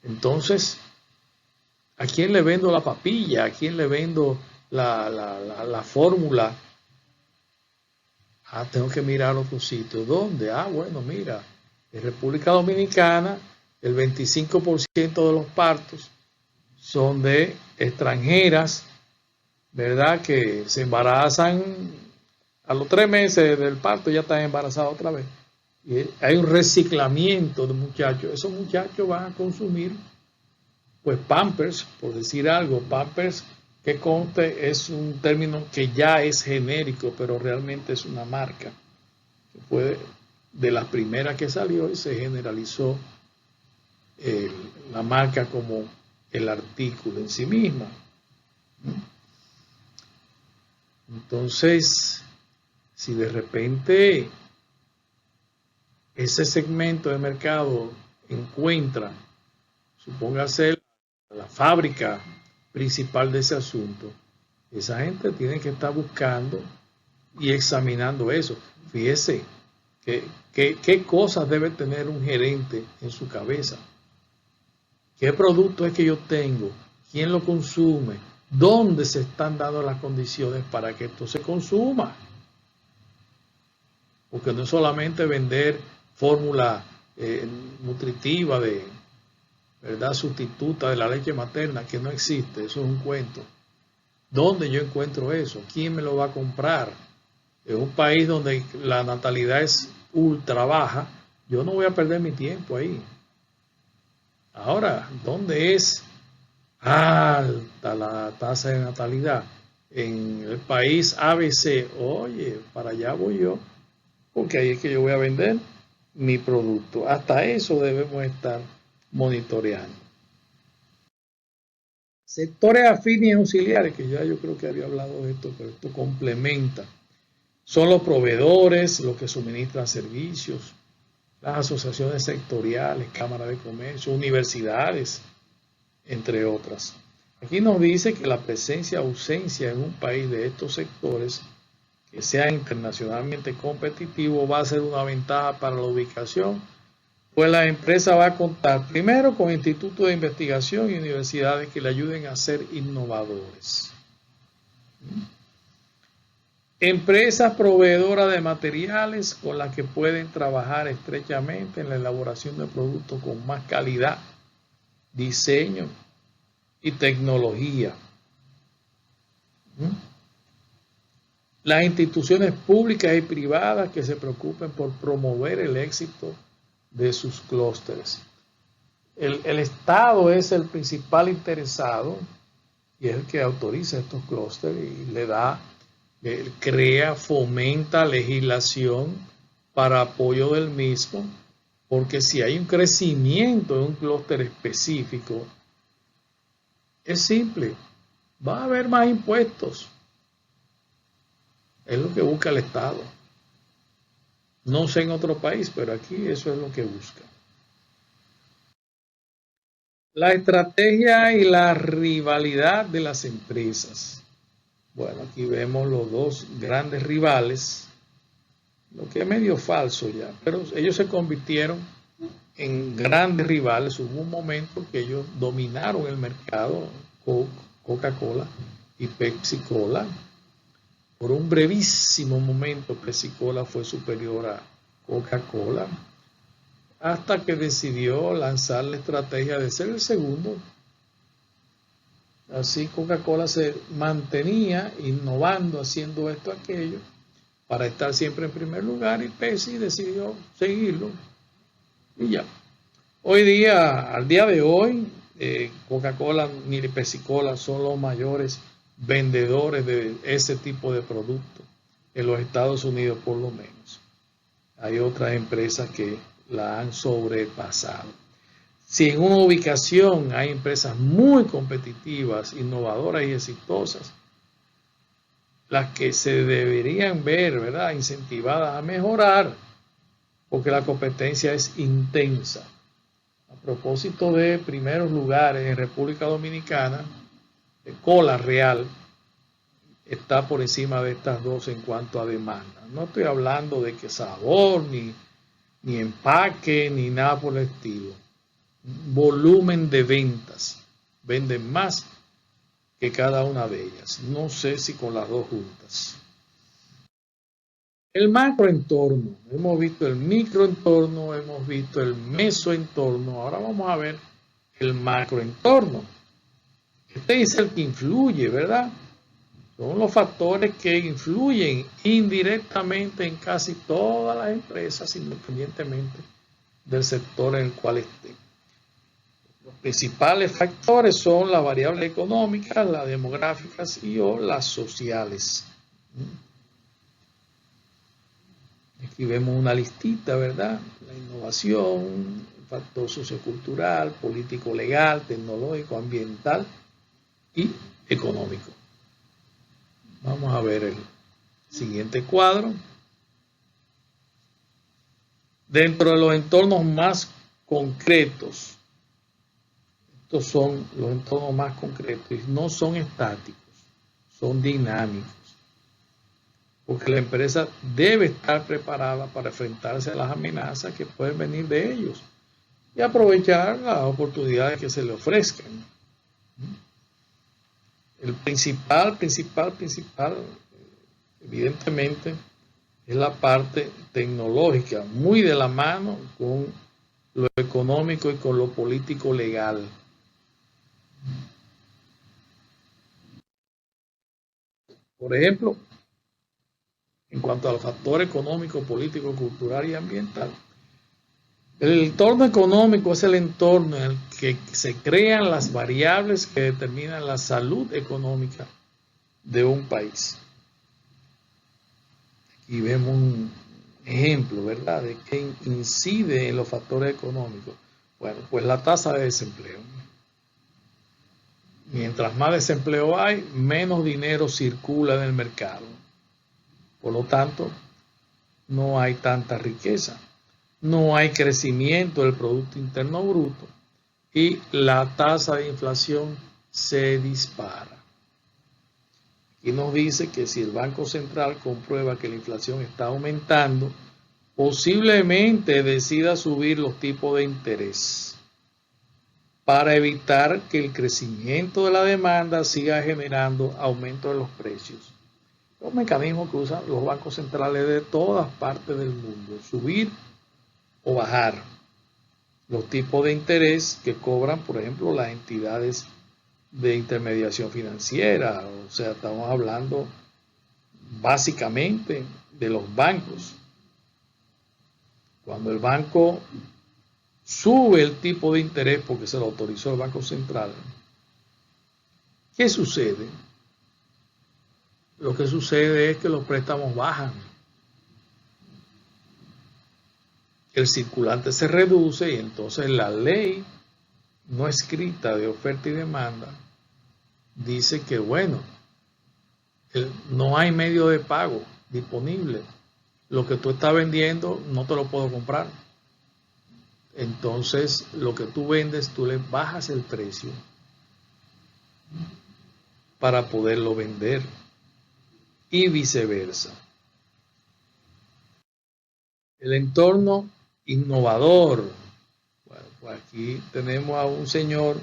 A: Entonces, ¿a quién le vendo la papilla? ¿A quién le vendo la fórmula? Tengo que mirar otro sitio. ¿Dónde? Bueno, mira, en República Dominicana el 25% de los partos son de extranjeras, ¿verdad? Que se embarazan a los 3 meses del parto, ya están embarazadas otra vez. Y hay un reciclamiento de muchachos. Esos muchachos van a consumir, pues, Pampers, por decir algo. Pampers, que conste, es un término que ya es genérico, pero realmente es una marca. Que fue de las primeras que salió y se generalizó la marca como el artículo en sí misma. Entonces, si de repente ese segmento de mercado encuentra, supóngase, la fábrica principal de ese asunto, esa gente tiene que estar buscando y examinando eso. Fíjese qué cosas debe tener un gerente en su cabeza. ¿Qué producto es que yo tengo? ¿Quién lo consume? ¿Dónde se están dando las condiciones para que esto se consuma? Porque no es solamente vender fórmula nutritiva de, ¿verdad?, sustituta de la leche materna, que no existe, eso es un cuento. ¿Dónde yo encuentro eso? ¿Quién me lo va a comprar? En un país donde la natalidad es ultra baja, yo no voy a perder mi tiempo ahí. Ahora, ¿dónde es alta la tasa de natalidad? En el país ABC, oye, para allá voy yo, porque ahí es que yo voy a vender mi producto. Hasta eso debemos estar monitoreando. Sectores afines y auxiliares, que ya yo creo que había hablado de esto, pero esto complementa. Son los proveedores, los que suministran servicios, las asociaciones sectoriales, cámaras de comercio, universidades, entre otras. Aquí nos dice que la presencia o ausencia en un país de estos sectores que sea internacionalmente competitivo va a ser una ventaja para la ubicación, pues la empresa va a contar primero con institutos de investigación y universidades que le ayuden a ser innovadores. Empresas proveedoras de materiales con las que pueden trabajar estrechamente en la elaboración de productos con más calidad, diseño y tecnología. Las instituciones públicas y privadas que se preocupen por promover el éxito de sus clústeres. El Estado es el principal interesado y es el que autoriza estos clústeres y le da, crea, fomenta legislación para apoyo del mismo, porque si hay un crecimiento de un clúster específico, es simple, va a haber más impuestos. Es lo que busca el Estado. No sé en otro país, pero aquí eso es lo que busca. La estrategia y la rivalidad de las empresas. Bueno, aquí vemos los dos grandes rivales, lo que es medio falso ya, pero ellos se convirtieron en grandes rivales. Hubo un momento que ellos dominaron el mercado, Coca-Cola y Pepsi-Cola. Por un brevísimo momento Pepsi-Cola fue superior a Coca-Cola, hasta que decidió lanzar la estrategia de ser el segundo. Así Coca-Cola se mantenía innovando, haciendo esto, aquello, para estar siempre en primer lugar, y Pepsi decidió seguirlo. Y ya. Hoy día, al día de hoy, Coca-Cola ni Pepsi-Cola son los mayores vendedores de ese tipo de productos en los Estados Unidos, por lo menos. Hay otras empresas que la han sobrepasado. Si en una ubicación hay empresas muy competitivas, innovadoras y exitosas, las que se deberían ver, ¿verdad?, incentivadas a mejorar, porque la competencia es intensa. A propósito de primeros lugares en República Dominicana, Cola Real está por encima de estas dos en cuanto a demanda. No estoy hablando de que sabor, ni empaque, ni nada por el estilo. Volumen de ventas. Venden más que cada una de ellas. No sé si con las dos juntas. El macroentorno. Hemos visto el microentorno, hemos visto el mesoentorno. Ahora vamos a ver el macroentorno. Este es el que influye, ¿verdad? Son los factores que influyen indirectamente en casi todas las empresas, independientemente del sector en el cual estén. Los principales factores son las variables económicas, las demográficas y o las sociales. Aquí vemos una listita, ¿verdad? La innovación, el factor sociocultural, político, legal, tecnológico, ambiental y económico. Vamos a ver el siguiente cuadro. Dentro de los entornos más concretos, estos son los entornos más concretos y no son estáticos, son dinámicos. Porque la empresa debe estar preparada para enfrentarse a las amenazas que pueden venir de ellos y aprovechar las oportunidades que se le ofrezcan. El principal, evidentemente, es la parte tecnológica, muy de la mano con lo económico y con lo político legal. Por ejemplo, en cuanto al factor económico, político, cultural y ambiental, el entorno económico es el entorno en el que se crean las variables que determinan la salud económica de un país. Aquí vemos un ejemplo, ¿verdad?, de qué incide en los factores económicos. Bueno, pues la tasa de desempleo. Mientras más desempleo hay, menos dinero circula en el mercado. Por lo tanto, no hay tanta riqueza. No hay crecimiento del Producto Interno Bruto y la tasa de inflación se dispara. Aquí nos dice que si el Banco Central comprueba que la inflación está aumentando, posiblemente decida subir los tipos de interés para evitar que el crecimiento de la demanda siga generando aumento de los precios. Los mecanismos que usan los bancos centrales de todas partes del mundo, subir o bajar los tipos de interés que cobran, por ejemplo, las entidades de intermediación financiera. O sea, estamos hablando básicamente de los bancos. Cuando el banco sube el tipo de interés porque se lo autorizó el Banco Central, ¿qué sucede? Lo que sucede es que los préstamos bajan. El circulante se reduce y entonces la ley no escrita de oferta y demanda dice que, bueno, no hay medio de pago disponible. Lo que tú estás vendiendo no te lo puedo comprar. Entonces, lo que tú vendes, tú le bajas el precio para poderlo vender y viceversa. El entorno innovador. Bueno, pues aquí tenemos a un señor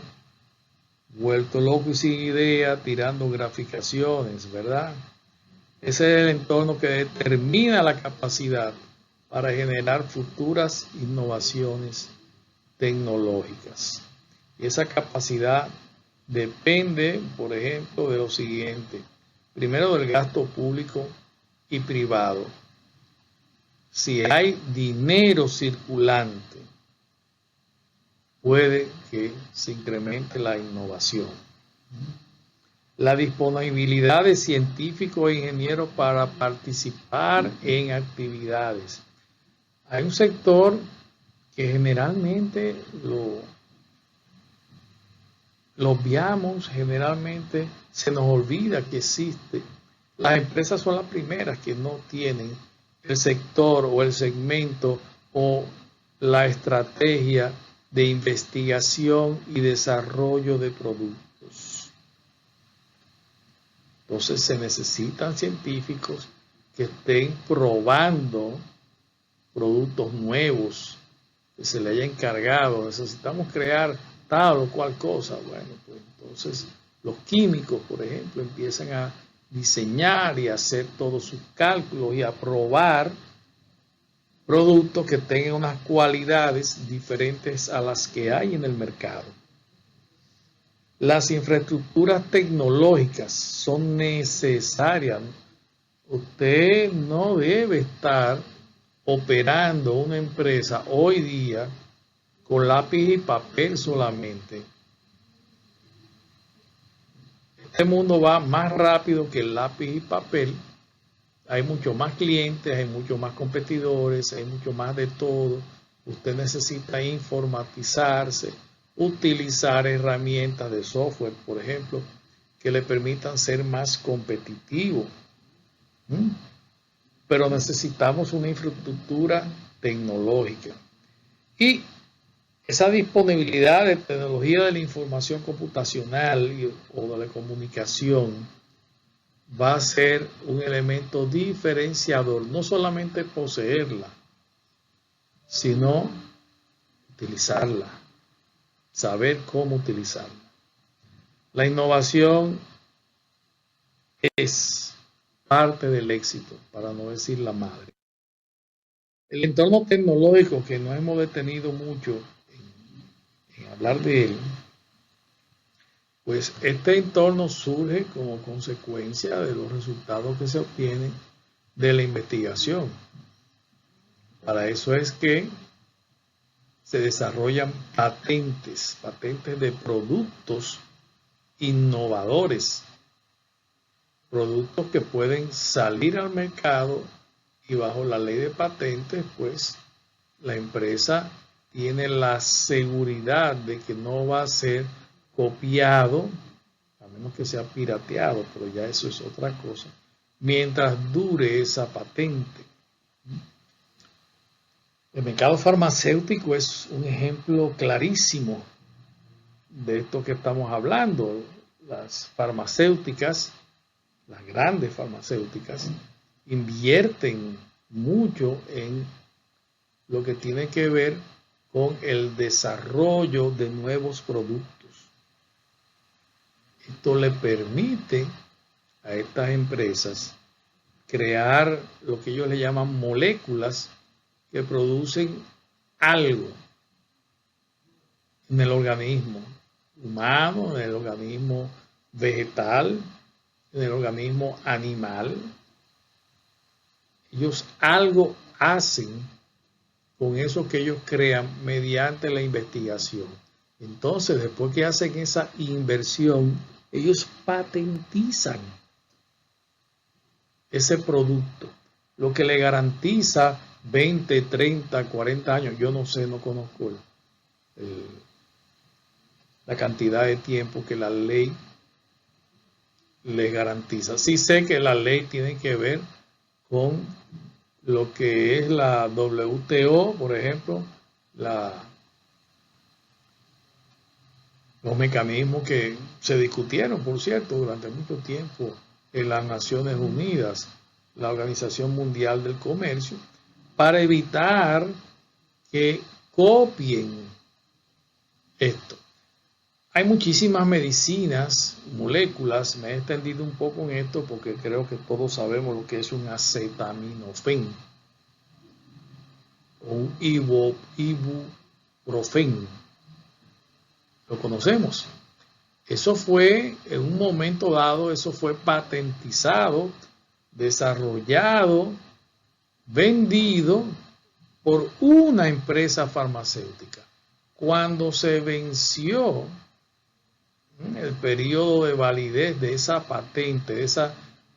A: vuelto loco y sin idea, tirando graficaciones, ¿verdad? Ese es el entorno que determina la capacidad para generar futuras innovaciones tecnológicas. Y esa capacidad depende, por ejemplo, de lo siguiente. Primero, del gasto público y privado. Si hay dinero circulante, puede que se incremente la innovación. La disponibilidad de científicos e ingenieros para participar en actividades. Hay un sector que generalmente lo obviamos, generalmente se nos olvida que existe. Las empresas son las primeras que no tienen el sector o el segmento o la estrategia de investigación y desarrollo de productos. Entonces se necesitan científicos que estén probando productos nuevos, que se le haya encargado. Necesitamos crear tal o cual cosa. Bueno, pues entonces los químicos, por ejemplo, empiezan a diseñar y hacer todos sus cálculos y a probar productos que tengan unas cualidades diferentes a las que hay en el mercado. Las infraestructuras tecnológicas son necesarias. Usted no debe estar operando una empresa hoy día con lápiz y papel solamente. Este mundo va más rápido que el lápiz y papel. Hay mucho más clientes, hay mucho más competidores, hay mucho más de todo. Usted necesita informatizarse, utilizar herramientas de software, por ejemplo, que le permitan ser más competitivo. Pero necesitamos una infraestructura tecnológica. Y esa disponibilidad de tecnología de la información computacional o de la comunicación va a ser un elemento diferenciador, no solamente poseerla, sino utilizarla, saber cómo utilizarla. La innovación es parte del éxito, para no decir la madre. El entorno tecnológico, que no hemos detenido mucho en hablar de él, pues este entorno surge como consecuencia de los resultados que se obtienen de la investigación. Para eso es que se desarrollan patentes de productos innovadores, productos que pueden salir al mercado y bajo la ley de patentes, pues la empresa tiene la seguridad de que no va a ser copiado, a menos que sea pirateado, pero ya eso es otra cosa, mientras dure esa patente. El mercado farmacéutico es un ejemplo clarísimo de esto que estamos hablando. Las farmacéuticas, las grandes farmacéuticas, invierten mucho en lo que tiene que ver con el desarrollo de nuevos productos. Esto le permite a estas empresas crear lo que ellos le llaman moléculas que producen algo en el organismo humano, en el organismo vegetal, en el organismo animal. Ellos algo hacen con eso que ellos crean mediante la investigación. Entonces, después que hacen esa inversión, ellos patentizan ese producto, lo que le garantiza 20, 30, 40 años. Yo no sé, no conozco la cantidad de tiempo que la ley les garantiza. Sí sé que la ley tiene que ver con lo que es la WTO, por ejemplo, los mecanismos que se discutieron, por cierto, durante mucho tiempo en las Naciones Unidas, la Organización Mundial del Comercio, para evitar que copien esto. Hay muchísimas medicinas, moléculas, me he extendido un poco en esto porque creo que todos sabemos lo que es un acetaminofén o un ibuprofén. Lo conocemos. Eso fue, en un momento dado, eso fue patentizado, desarrollado, vendido por una empresa farmacéutica. Cuando se venció el periodo de validez de esa patente, de esa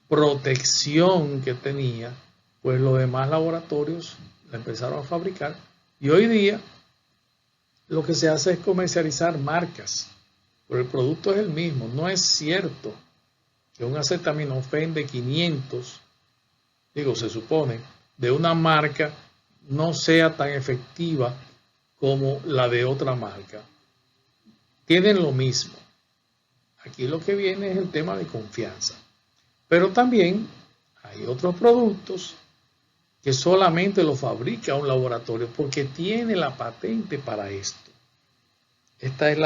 A: protección que tenía, pues los demás laboratorios la empezaron a fabricar y hoy día lo que se hace es comercializar marcas, pero el producto es el mismo. No es cierto que un acetaminofén de 500, se supone, de una marca no sea tan efectiva como la de otra marca. Tienen lo mismo. Aquí lo que viene es el tema de confianza. Pero también hay otros productos que solamente lo fabrica un laboratorio porque tiene la patente para esto. Esta es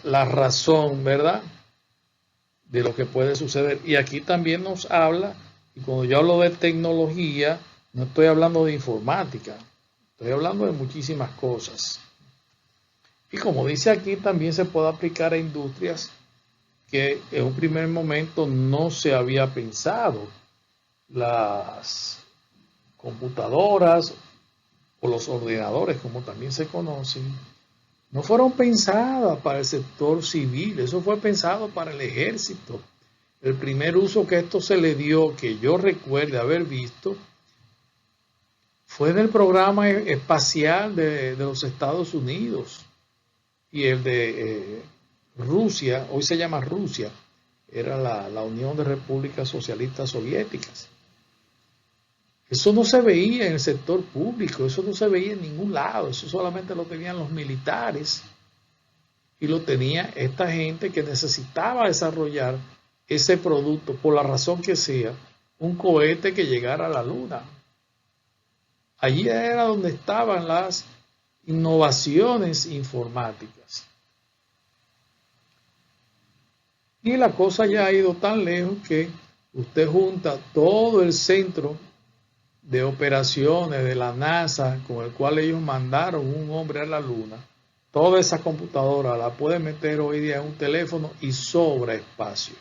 A: la razón, ¿verdad?, de lo que puede suceder. Y aquí también nos habla, y cuando yo hablo de tecnología, no estoy hablando de informática, estoy hablando de muchísimas cosas. Y como dice aquí, también se puede aplicar a industrias que en un primer momento no se había pensado. Las computadoras o los ordenadores, como también se conocen, no fueron pensadas para el sector civil, eso fue pensado para el ejército. El primer uso que esto se le dio, que yo recuerde haber visto, fue en el programa espacial de los Estados Unidos y el de Rusia, hoy se llama Rusia, era la Unión de Repúblicas Socialistas Soviéticas. Eso no se veía en el sector público, eso no se veía en ningún lado, eso solamente lo tenían los militares y lo tenía esta gente que necesitaba desarrollar ese producto, por la razón que sea, un cohete que llegara a la luna. Allí era donde estaban las innovaciones informáticas. Y la cosa ya ha ido tan lejos que usted junta todo el centro de operaciones de la NASA con el cual ellos mandaron un hombre a la luna. Toda esa computadora la puede meter hoy día en un teléfono y sobra espacio.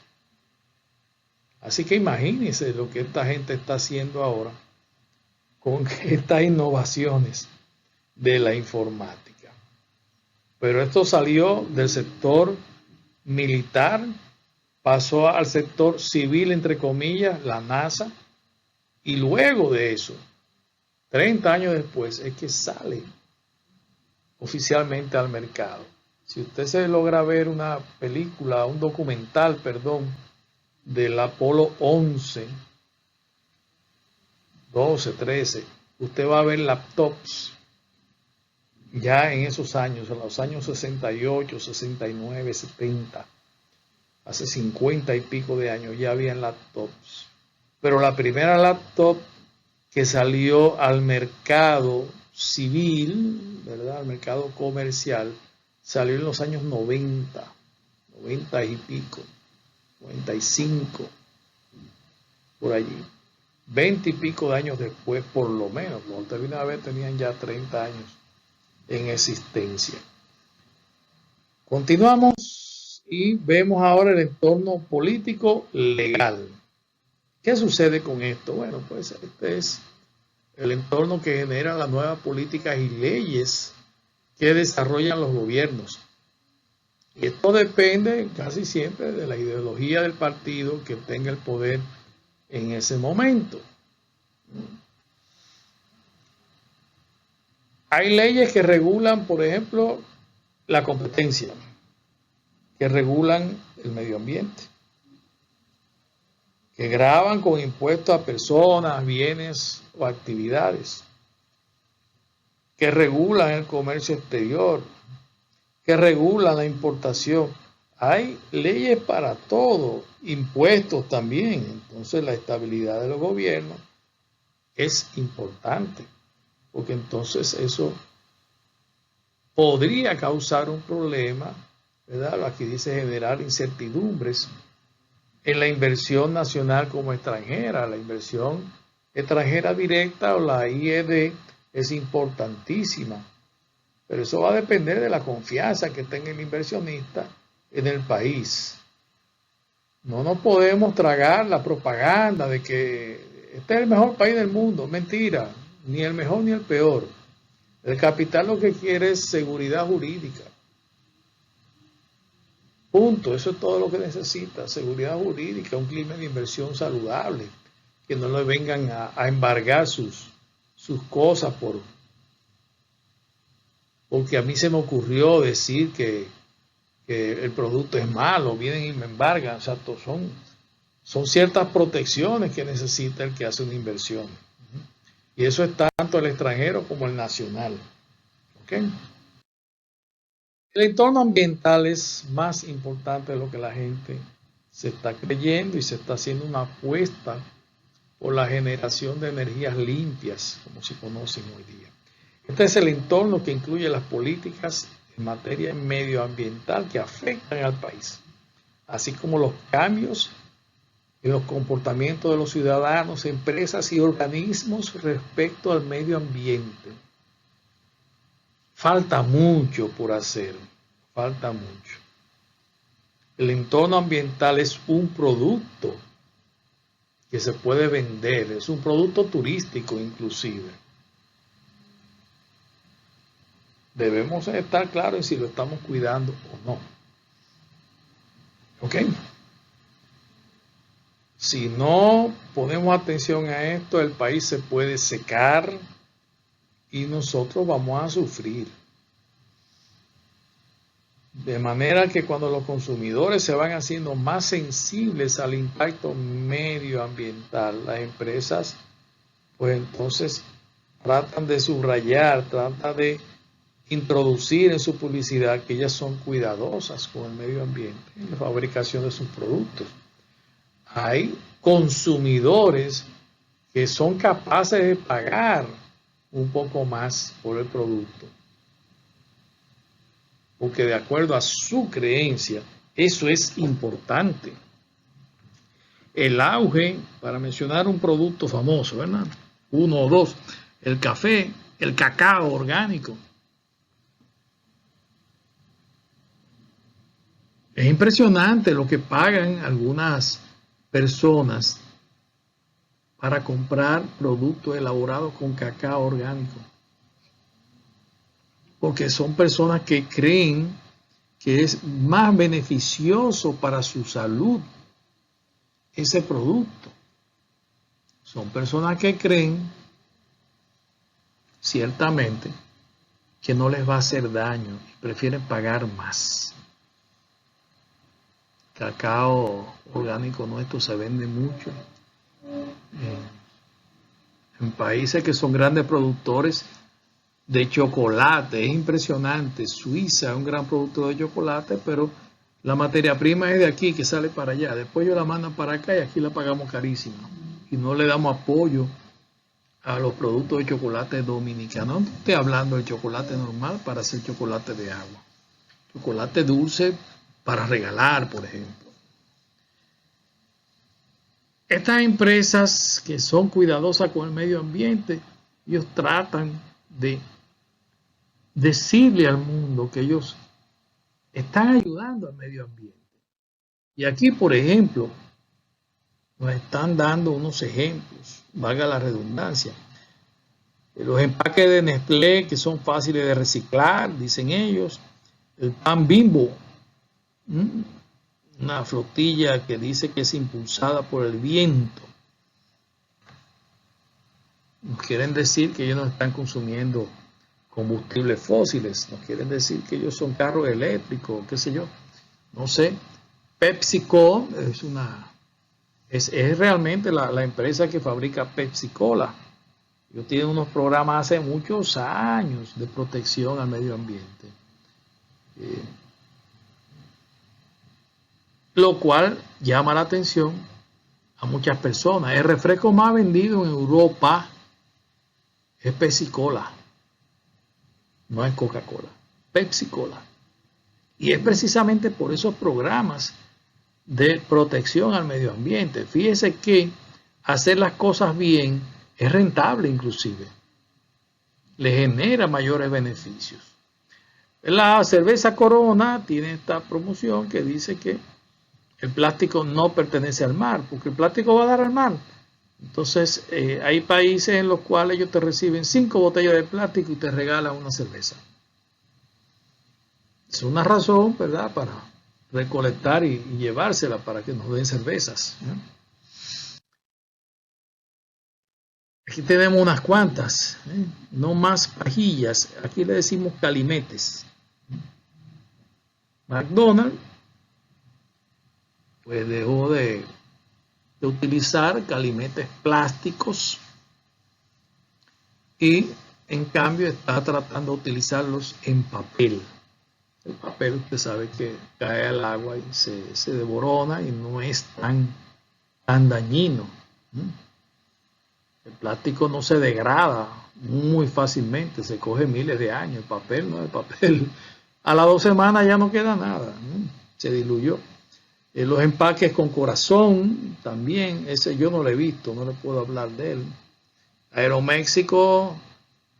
A: Así que imagínense lo que esta gente está haciendo ahora con estas innovaciones de la informática. Pero esto salió del sector militar, pasó al sector civil, entre comillas, la NASA, y luego de eso, 30 años después, es que sale oficialmente al mercado. Si usted se logra ver una película, un documental, perdón, del Apolo 11, 12, 13, usted va a ver laptops ya en esos años, en los años 68, 69, 70, hace 50 y pico de años ya habían laptops. Pero la primera laptop que salió al mercado civil, ¿verdad?, al mercado comercial, salió en los años 90, 90 y pico, 95, por allí. 20 y pico de años después, por lo menos, cuando terminé a ver, tenían ya 30 años en existencia. Continuamos y vemos ahora el entorno político legal. ¿Qué sucede con esto? Bueno, pues este es el entorno que genera las nuevas políticas y leyes que desarrollan los gobiernos. Y esto depende casi siempre de la ideología del partido que tenga el poder en ese momento. Hay leyes que regulan, por ejemplo, la competencia, que regulan el medio ambiente, que gravan con impuestos a personas, bienes o actividades, que regulan el comercio exterior, que regulan la importación. Hay leyes para todo, impuestos también. Entonces la estabilidad de los gobiernos es importante, porque entonces eso podría causar un problema, ¿verdad? Aquí dice generar incertidumbres en la inversión nacional como extranjera. La inversión extranjera directa o la IED es importantísima, pero eso va a depender de la confianza que tenga el inversionista en el país. No nos podemos tragar la propaganda de que este es el mejor país del mundo. Mentira, ni el mejor ni el peor. El capital lo que quiere es seguridad jurídica. Punto, eso es todo lo que necesita, seguridad jurídica, un clima de inversión saludable, que no le vengan a embargar sus cosas porque a mí se me ocurrió decir que el producto es malo, vienen y me embargan. O sea, son ciertas protecciones que necesita el que hace una inversión. Y eso es tanto el extranjero como el nacional. ¿Okay? El entorno ambiental es más importante de lo que la gente se está creyendo y se está haciendo una apuesta por la generación de energías limpias, como se conocen hoy día. Este es el entorno que incluye las políticas en materia medioambiental que afectan al país, así como los cambios en los comportamientos de los ciudadanos, empresas y organismos respecto al medio ambiente. Falta mucho por hacer, falta mucho. El entorno ambiental es un producto que se puede vender, es un producto turístico inclusive. Debemos estar claros en si lo estamos cuidando o no. ¿Ok? Si no ponemos atención a esto, el país se puede secar y nosotros vamos a sufrir. De manera que cuando los consumidores se van haciendo más sensibles al impacto medioambiental, las empresas, pues entonces tratan de subrayar, tratan de introducir en su publicidad que ellas son cuidadosas con el medio ambiente en la fabricación de sus productos. Hay consumidores que son capaces de pagar un poco más por el producto, porque de acuerdo a su creencia, eso es importante. El auge, para mencionar un producto famoso, ¿verdad? Uno o dos, el café, el cacao orgánico. Es impresionante lo que pagan algunas personas para comprar productos elaborados con cacao orgánico. Porque son personas que creen que es más beneficioso para su salud ese producto. Son personas que creen, ciertamente, que no les va a hacer daño y prefieren pagar más. Cacao orgánico nuestro se vende mucho en países que son grandes productores de chocolate. Es impresionante. Suiza es un gran productor de chocolate, pero la materia prima es de aquí, que sale para allá. Después ellos la mandan para acá y aquí la pagamos carísima. Y no le damos apoyo a los productos de chocolate dominicanos. No estoy hablando de chocolate normal para hacer chocolate de agua. Chocolate dulce para regalar, por ejemplo. Estas empresas que son cuidadosas con el medio ambiente, ellos tratan de decirle al mundo que ellos están ayudando al medio ambiente. Y aquí, por ejemplo, Nos están dando unos ejemplos, valga la redundancia. Los empaques de Nestlé, que son fáciles de reciclar, dicen ellos. El pan Bimbo, una flotilla que dice que es impulsada por el viento. Nos quieren decir que ellos no están consumiendo combustibles fósiles, nos quieren decir que ellos son carros eléctricos, qué sé yo, no sé. PepsiCo es realmente la empresa que fabrica Pepsi Cola. Ellos tienen unos programas hace muchos años de protección al medio ambiente. Lo cual llama la atención a muchas personas. El refresco más vendido en Europa es Pepsi Cola, no es Coca-Cola, Pepsi Cola. Y es precisamente por esos programas de protección al medio ambiente. Fíjese que hacer las cosas bien es rentable inclusive, le genera mayores beneficios. La cerveza Corona tiene esta promoción que dice que el plástico no pertenece al mar, porque el plástico va a dar al mar. Entonces hay países en los cuales ellos te reciben 5 botellas de plástico y te regalan una cerveza. Es una razón, ¿verdad?, para recolectar y llevársela para que nos den cervezas, ¿no? Aquí tenemos unas cuantas, no más pajillas. Aquí le decimos calimetes. McDonald's pues dejó de utilizar calimetes plásticos y en cambio está tratando de utilizarlos en papel. El papel, usted sabe que cae al agua y se devorona y no es tan dañino. El plástico no se degrada muy fácilmente, se coge miles de años. El papel no, el papel a las 2 semanas ya no queda nada, ¿no? Se diluyó. Los empaques con corazón también, ese yo no lo he visto, no le puedo hablar de él. Aeroméxico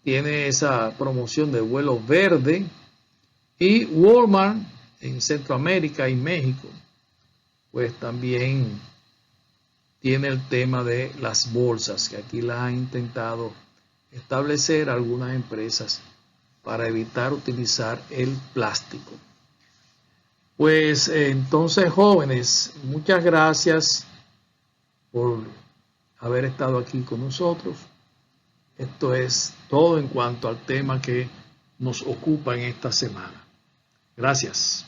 A: tiene esa promoción de vuelos verdes. Y Walmart en Centroamérica y México, pues también tiene el tema de las bolsas, que aquí las han intentado establecer algunas empresas para evitar utilizar el plástico. Pues entonces, jóvenes, muchas gracias por haber estado aquí con nosotros. Esto es todo en cuanto al tema que nos ocupa en esta semana. Gracias.